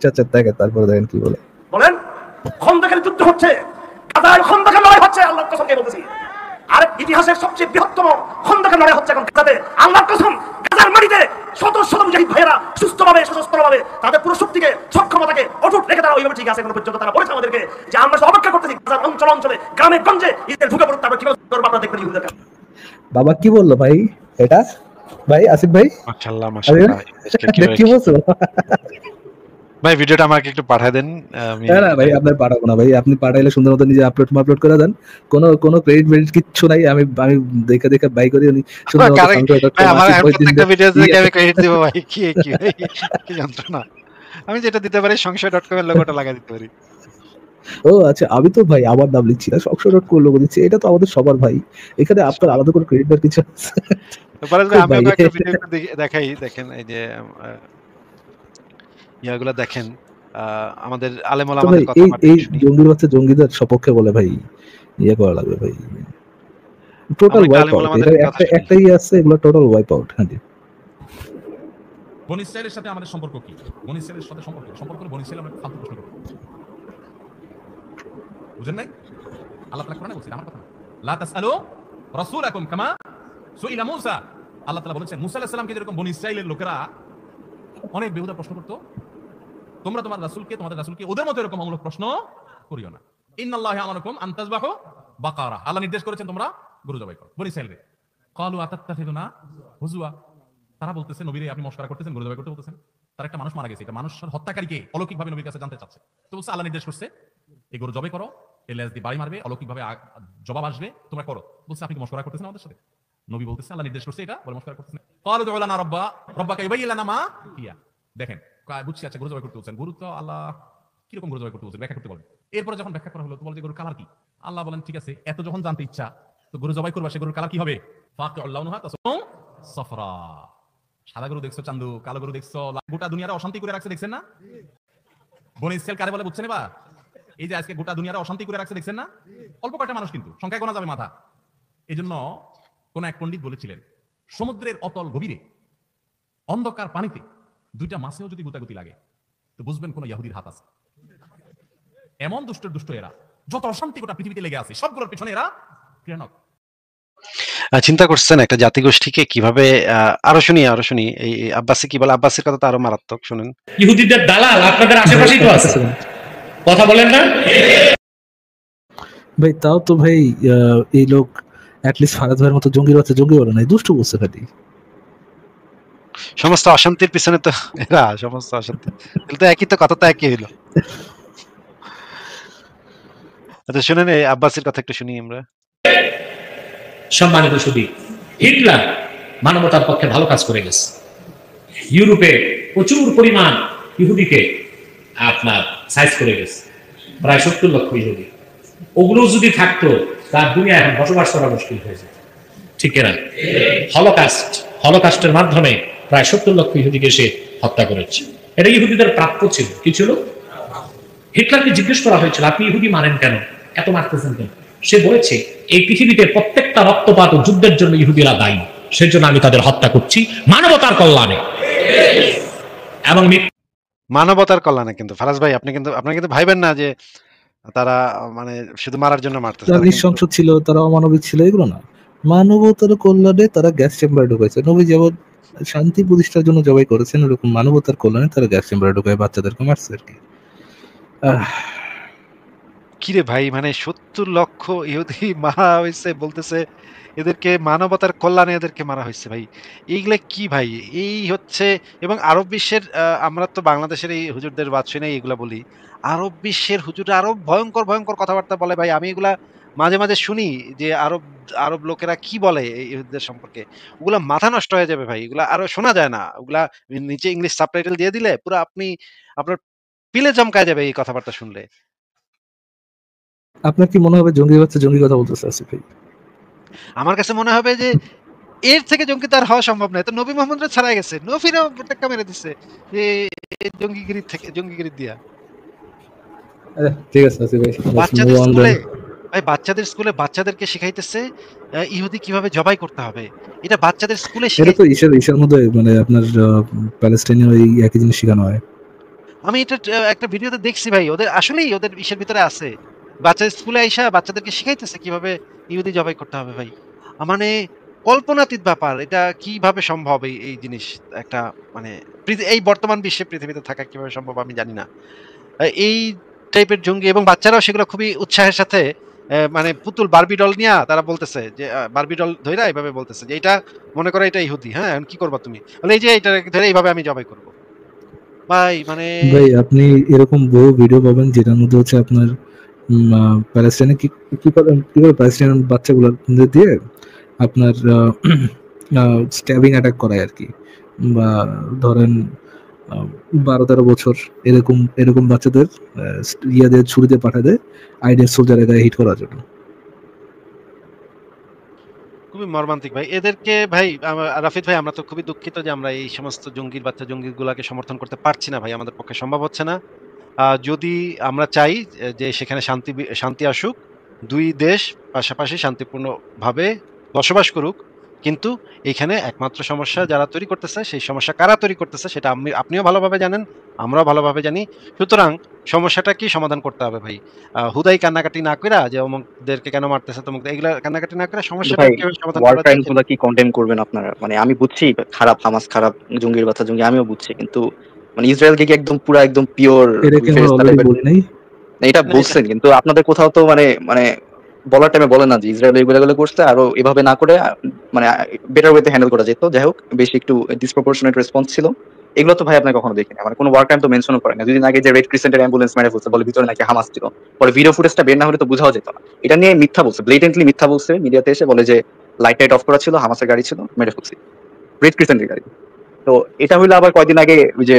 আচ্ছা দেখেন, তারপরে দেখেন কি বলে। বলেন খন্দকের যুদ্ধ হচ্ছে, গাজায় খন্দকের লড়াই হচ্ছে, আল্লাহর কসম কে বলতেছি। আর ইতিহাসের সবচেয়ে বৃহত্তম খন্দকের লড়াই হচ্ছে এখন গাজাতে, আল্লাহর কসম। গাজার মাটিতে শত শত মুজাহিদ ভাইয়েরা সুস্থভাবে সশস্ত্রভাবে তাদের পুরো শক্তিকে সক্ষমতাকে অটুট রেখে তারা ওইভাবে ঠিক আছে এখন পর্যন্ত। তারা বলেছে আমাদেরকে যে আমরা অপেক্ষা করতেছি গাজার অঞ্চলে গ্রামে গঞ্জে ইসরায়েল ঢুকে পড়ুক, তারপর কিভাবে করবো আপনারা দেখবেন ইহুদিদের। বাবা কি বললো ভাই এটা? ভাই আসিফ ভাই, মাশাআল্লাহ মাশাআল্লাহ। কি বলছো ভাই ভিডিওটা আমাকে একটু পাঠিয়ে দেন। আমি না ভাই, আপনার পাঠাবো না ভাই, আপনি পাঠাইলে সুন্দর মতো নিজে আপলোড করে দেন, কোনো ক্রেডিট কিচ্ছু নাই। আমি দেখে বাই করি, উনি সুন্দর মতো ভাই আমার প্রত্যেকটা ভিডিও দেখে আমি ক্রেডিট দিব ভাই। কি ভাই কি যন্ত্রণা। আমি যেটা দিতে পারি সংশয়.com এর লোগোটা লাগাই দিতে পারি। ও আচ্ছা, আমি তো ভাই আমার নাম লিখছি না, সংশয়.com লোগো দিচ্ছি, এটা তো আমাদের সবার ভাই, এখানে আপনার আলাদা করে ক্রেডিট দেওয়ার কিছু আছে? তারপরে আমি একটা ভিডিও দেখাই, দেখেন এই যে ইয়াগুলো দেখেন, আমাদের আলেম ওলামাদের কথা এই জঙ্গির বাচ্চা জঙ্গিদের সপক্ষে বলে ভাই, ইয়ে করা লাগবে ভাই, টোটাল ওয়াইপ আউট। এটা একটাই আছে, এগুলো টোটাল ওয়াইপ আউট। হ্যাঁ জি। বনি ইসরায়েলের সাথে আমাদের সম্পর্ক কি? বনি ইসরায়েলের সাথে সম্পর্ক বনি ইসরায়েল আমরা ফালতু প্রশ্ন করব, বুঝেন নাই? আল্লাহ তাআলা কোরআনে বলছেন, আমার কথা না, লা তাসআলু রাসূলাকুম কামা সুইলা মূসা। আল্লাহ তাআলা বলেছেন মূসা আলাইহিস সালামকে যেরকম বনি ইসরায়েলের লোকেরা অনেক বেহুদা প্রশ্ন করত, তোমরা তোমাদের রাসূলকে ওদের মতো এরকম অমূলক প্রশ্ন করিও না। ইন্নাল্লাহা আমারাকুম আন তাযবাহু বাকারা, আল্লাহ নির্দেশ করেছেন তোমরা গরু জবাই করো। বনি ইসরায়েলকে ক্বালু আতাত্তাখিযুনা হুজুয়া, তারা বলতেছে নবীরে আপনি মশকরা করতেছেন, গরু জবাই করতে বলতেছেন। তার একটা মানুষ মারা গেছে, এটা মানুষের হত্যাকারীকে অলৌকিকভাবে নবীর কাছে জানতে চাচ্ছে। তো বলছে আল্লাহ নির্দেশ করছে এই গরু জবাই করো, এই লেজ দিয়ে বাড়ি মারবে, অলৌকিকভাবে জবাব আসবে, তোমরা করো। বলছে আপনি কি মশকরা করতেছেন আমাদের সাথে? নবী বলতেছে আল্লাহ নির্দেশ করছে এটা, বলে মশকরা করতেছেন। ক্বালু দু'উ লানা রাব্বাকা ইউবাইয়্যিন লানা মা হিয়া, দেখেন বুঝছি, আচ্ছা গরু জবাই করতে বলছেন, গরু তো আল্লাহ কিরকম গরু জবাই করতে বলছেন ব্যাখ্যা করতে বলেন। এরপরে যখন ব্যাখ্যা করা হলো তো বলে যে গরুর কালার কি? আল্লাহ বলেন ঠিক আছে, এত যখন জানতে ইচ্ছা তো গরু জবাই করবা, সে গরুর কালার কি হবে? ফাকিউল লাউনুহা তাসফুন সাফরা, সাদা গরু দেখছো চান্দু, কালো গরু দেখছো, গোটা দুনিয়ারে অশান্তি করে রাখছে, দেখছেন না? বনি ইসরাইল কারে বলে বুঝছেন? এবার এই যে আজকে গোটা দুনিয়ারে অশান্তি করে রাখছে, দেখছেন না? অল্প কয়টা মানুষ, কিন্তু সংখ্যায় গোনা যাবে মাথা। এই জন্য কোন এক পণ্ডিত বলেছিলেন, সমুদ্রের অতল গভীরে অন্ধকার পানিতে দুইটা মাছেও যদি গুতাগুতি লাগে তো বুঝবেন কোন ইহুদির হাত আছে। এমন দুষ্ট এরা, যত অশান্তি গোটা পৃথিবীতে লেগে আছে সবগুলোর পিছনে এরা প্রেরণক। চিন্তা করছেন একটা জাতিগোষ্ঠীকে কিভাবে আরো শুনি এই আব্বাসি কি বলে, আব্বাসির কথা তো আরো মারাত্মক, শুনেন। ইহুদিদের দালাল আপনাদের ভাই আশেপাশেই তো একটা আছে, সেকেন্ড কথা বলেন না? ভাই, তাও তো ভাই এই লোক অ্যাটলিস্ট ফারাদ ভাইয়ের মতো জঙ্গির বাচ্চা জঙ্গি বলে নাই, দুষ্টু বলছে খালি। সমস্ত অশান্তির পিছনে তো এরা, সমস্ত অশান্তি, তাহলে তো একই, তো কথা তো একই হইলো। আচ্ছা শুনেন, এই আব্বাসির কথা একটু শুনি আমরা। সম্মানিত সুধী, হিটলার মানবতার পক্ষে ভালো কাজ করে গেছে। ইউরোপে প্রচুর পরিমাণ ইহুদিকে আপনার সাইজ করে গেছে, প্রায় 70 লক্ষ ইহুদি। ওগুলো যদি থাকতো তার দুনিয়া এখন বসবাস করা মুশকিল হয়ে যেত, ঠিক না? হলোকাস্টের মাধ্যমে প্রায় 70 লক্ষ ইহুদিকে সে হত্যা করেছে। এটা ইহুদিদের প্রাপ্য ছিল। কি ছিল? হিটলারকে জিজ্ঞেস করা হয়েছিল, আপনি ইহুদি মারেন কেন, এত মারতেছেন কেন? সে বলেছে, এই পৃথিবীতে প্রত্যেকটা রক্তপাত ও যুদ্ধের জন্য ইহুদিরা দায়ী, সেজন্য আমি তাদের হত্যা করছি মানবতার কল্যাণে। এবং মানবতার কল্যাণে। কিন্তু ফারাজ ভাই, আপনারা কিন্তু ভাইবেন না যে তারা মানে শুধু মারার জন্য মারতেছে, তারা তারা কিন্তু নৃশংস ছিল, তারা অমানবিক ছিল, এগুলো না। মানবতার কল্যাণে তারা গ্যাস চেম্বারে ঢুকাইছে। নবী যেমন শান্তি প্রতিষ্ঠার জন্য জবাই করেছেন, ওরকম মানবতার কল্যাণে তারা গ্যাস চেম্বারে ঢুকায় বাচ্চাদেরকে মারছে আর কি। কিরে ভাই, মানে 70 লক্ষ ইহুদি মারা হয়েছে, বলতেছে এদেরকে মানবতার কল্যাণে এদেরকে মারা হয়েছে। ভাই এইগুলা কি ভাই? এই হচ্ছে, এবং আরব বিশ্বের আমরা তো বাংলাদেশের এই হুজুরদের বাদ শুনে এগুলা বলি, আরব বিশ্বের হুজুররা আরো ভয়ঙ্কর ভয়ঙ্কর কথাবার্তা বলে ভাই। আমি এগুলা মাঝে মাঝে শুনি যে আরব আরব লোকেরা কি বলে এই ইহুদিদের সম্পর্কে, ওগুলা মাথা নষ্ট হয়ে যাবে ভাই। এগুলা আরো শোনা যায় না, ওগুলা নিচে ইংলিশ সাবটাইটেল দিয়ে দিলে পুরো আপনার পিলে চমকায় যাবে এই কথাবার্তা শুনলে। আপনার কি মনে হবে জঙ্গি বাচ্চা জঙ্গি কথা বলতেছে আসিফ ভাই? আমার কাছে মনে হবে যে এর থেকে জঙ্গি তো আর হওয়া সম্ভব নয়। তো নবী মোহাম্মদরা ছাড়া গেছে, নবীরাও টেক্কা মেরে দিচ্ছে যে এই জঙ্গিগিরি দিয়া। ঠিক আছে আসিফ ভাই, বাচ্চাদের স্কুলে ভাই, বাচ্চাদেরকে শিখাইতেছে ইহুদি কিভাবে জবাই করতে হবে, এটা বাচ্চাদের স্কুলে এটা তো শিখাইতেছে। ঈশার মধ্যে মানে আপনার প্যালেস্টাইনের ওই একই জিনিস শেখানো হয়। আমি এটা একটা ভিডিওতে দেখছি ভাই, ওদের আসলেই ওদের ইসের ভিতরে আছে। বাচ্চা স্কুলে আইসা বাচ্চাদেরকে শিখাইতেছে কিভাবে ইহুদি জবাই করতে হবে ভাই। মানে কল্পনাতীত ব্যাপার, এটা কিভাবে সম্ভব? এই জিনিস একটা মানে এই বর্তমান বিশ্বে পৃথিবীতে থাকা কিভাবে সম্ভব আমি জানি না। এই টাইপের জঙ্গি, এবং বাচ্চারাও সেগুলো খুবই উৎসাহের সাথে মানে পুতুল বারবি ডল নিয়া তারা বলতেছে যে বারবি ডল ধইরা এইভাবে বলতেছে যে এটা মনে করো এটা ইহুদি, হ্যাঁ এখন কি করবা তুমি, বলে এই যে এটা ধরে এইভাবে আমি জবাই করব। ভাই মানে ভাই আপনি এরকম বহু ভিডিও পাবেন যেটার মধ্যে হচ্ছে আপনার প্যালেস্টাইনে কি কি করে প্যালেস্টাইন বাচ্চাগুলো দিয়ে আপনার স্ট্যাবিং অ্যাটাক করায় আর কি। বা ধরেন 12-13 বছর এরকম এরকম বাচ্চাদের ইয়াদের ছুরিতে পাঠায় দেয় আইডিয়াল সোলজারের গায়ে হিট করার জন্য। খুবই মর্মান্তিক ভাই এদেরকে। ভাই রাফিদ ভাই, আমরা তো খুবই দুঃখিত যে আমরা এই সমস্ত জঙ্গির বাচ্চা জঙ্গিগুলাকে সমর্থন করতে পারছি না ভাই, আমাদের পক্ষে সম্ভব হচ্ছে না। যদি আমরা চাই যে সেখানে শান্তি আসুক, দুই দেশ পাশাপাশি শান্তিপূর্ণভাবে বসবাস করুক, কিন্তু এখানে একমাত্র সমস্যা যারা তৈরি করতেছে, সেই সমস্যা কারা তৈরি করতেছে সেটা আপনিও ভালোভাবে জানেন, আমরাও ভালোভাবে জানি। সুতরাং সমস্যাটা কি সমাধান করতে হবে ভাই। হুদাই কান্নাকাটি না কইরা যে অমুকদেরকে কেন মারতেছে তমুক, এগুলা কান্নাকাটি না করে সমস্যাটা ভাই কিভাবে সমাধান ওয়ার করা যায় ক্রাইম গুলা কি কন্ডেম করবেন আপনারা? মানে আমি বুঝছি খারাপ, হামাস খারাপ, জঙ্গির বাচ্চা জঙ্গি, আমিও বুঝছি, কিন্তু মানে ইসরায়েলকে কি একদম পুরা একদম পিওর এটাকে আমরা অলরেডি বলি নাই? এটা না, বলছেন, কিন্তু আপনাদের কোথাও তো মানে মানে বলার টাইমে বলেন না যে ইসরায়েল এগুলো করছে, আরো এভাবে না করে মানে বেটার ওয়েতে হ্যান্ডেল করা যেত। যাই হোক, বেশি একটু ডিসপ্রপোর্শনেট রেসপন্স ছিল। এগুলো তো ভাই আপনার কখনো দেখিনি, মানে কোনো ওয়ার ক্রাইম তো মেনশনও করেন না। দুদিন আগে যে রেড ক্রিসেন্টের অ্যাম্বুলেন্স মেরে ফেলছে, বলে ভিতরে নাকি হামাস ছিল, পরে ভিডিও ফুটেজটা বের না হলে তো বোঝাও যেত না। এটা নিয়ে মিথ্যা বলছে, ব্লেটেন্টলি মিথ্যা বলছে, মিডিয়াতে এসে বলে যে লাইট টাইট অফ করা ছিল, হামাসের গাড়ি ছিল, মেরে ফেলছি, রেড ক্রিসেন্টের গাড়ি। তো এটা হইলো আবার কয়দিন আগে ওই যে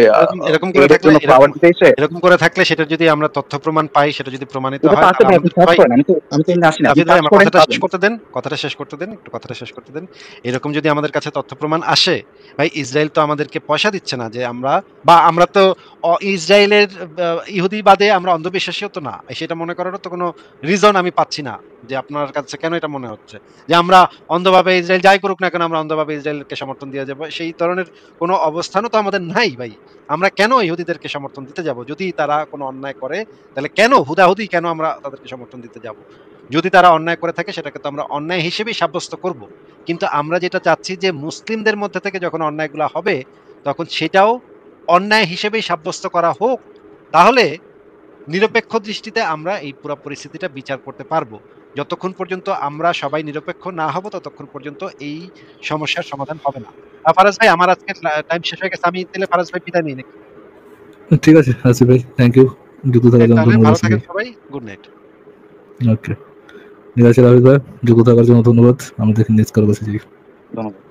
এরকম করে এর থাকলে জন্য পাওয়ার দিতে এসে, এরকম করে থাকলে সেটা যদি আমরা তথ্য প্রমাণ পাই, সেটা যদি প্রমাণিত ওটা তো হয়, আছে ভাই, আপনি সার্চ ভাই করেন, আমি তো এমনি আসি না, আপনি রাফিদ ভাই সার্চ আমার করেন কথাটা শেষ পাবেন। করতে দেন, কথাটা শেষ করতে দেন। এরকম যদি আমাদের কাছে তথ্য প্রমাণ আসে ভাই, ইসরায়েল তো আমাদেরকে পয়সা দিচ্ছে না যে আমরা তো ইসরায়েলের ইহুদিবাদে আমরা অন্ধবিশ্বাসীও তো না, সেটা মনে করারও তো কোনো রিজন আমি পাচ্ছি না যে আপনার কাছে কেন এটা মনে হচ্ছে যে আমরা অন্ধভাবে ইসরায়েল যাই করুক না কেন আমরা অন্ধভাবে ইসরায়েলকে সমর্থন দিয়ে যাবো। সেই ধরনের কোনো অবস্থানও তো আমাদের নাই ভাই। আমরা কেন ইহুদিদেরকে সমর্থন দিতে যাব? যদি তারা কোনো অন্যায় করে তাহলে কেন হুদাহুদি কেন আমরা তাদেরকে সমর্থন দিতে যাব? যদি তারা অন্যায় করে থাকে সেটাকে তো আমরা অন্যায় হিসেবেই সাব্যস্ত করব, কিন্তু আমরা যেটা চাচ্ছি যে মুসলিমদের মধ্যে থেকে যখন অন্যায়গুলো হবে তখন সেটাও অন্যায় হিসেবেই সাব্যস্ত করা হোক, তাহলে নিরপেক্ষ দৃষ্টিতে আমরা এই পুরো পরিস্থিতিটা বিচার করতে পারবো। যতক্ষণ পর্যন্ত আমরা সবাই নিরপেক্ষ না হব ততক্ষণ পর্যন্ত এই সমস্যার সমাধান হবে না। ফারাজ ভাই, আমার আজকে টাইম শেষ হয়ে গেছে, আমি তাহলে ফারাজ ভাই বিদায় নিই নাকি? ঠিক আছে আসিফ ভাই, থ্যাংক ইউ যুক্ত থাকার জন্য, তাহলে ধন্যবাদ ভালো আসিফ ভাই। থাকেন সবাই, গুড নাইট। ওকে, ঠিক আছে রাহুল ভাই, যুক্ত থাকার জন্য ধন্যবাদ। আমাদের নেক্সট কারো কাছে যাই। ধন্যবাদ।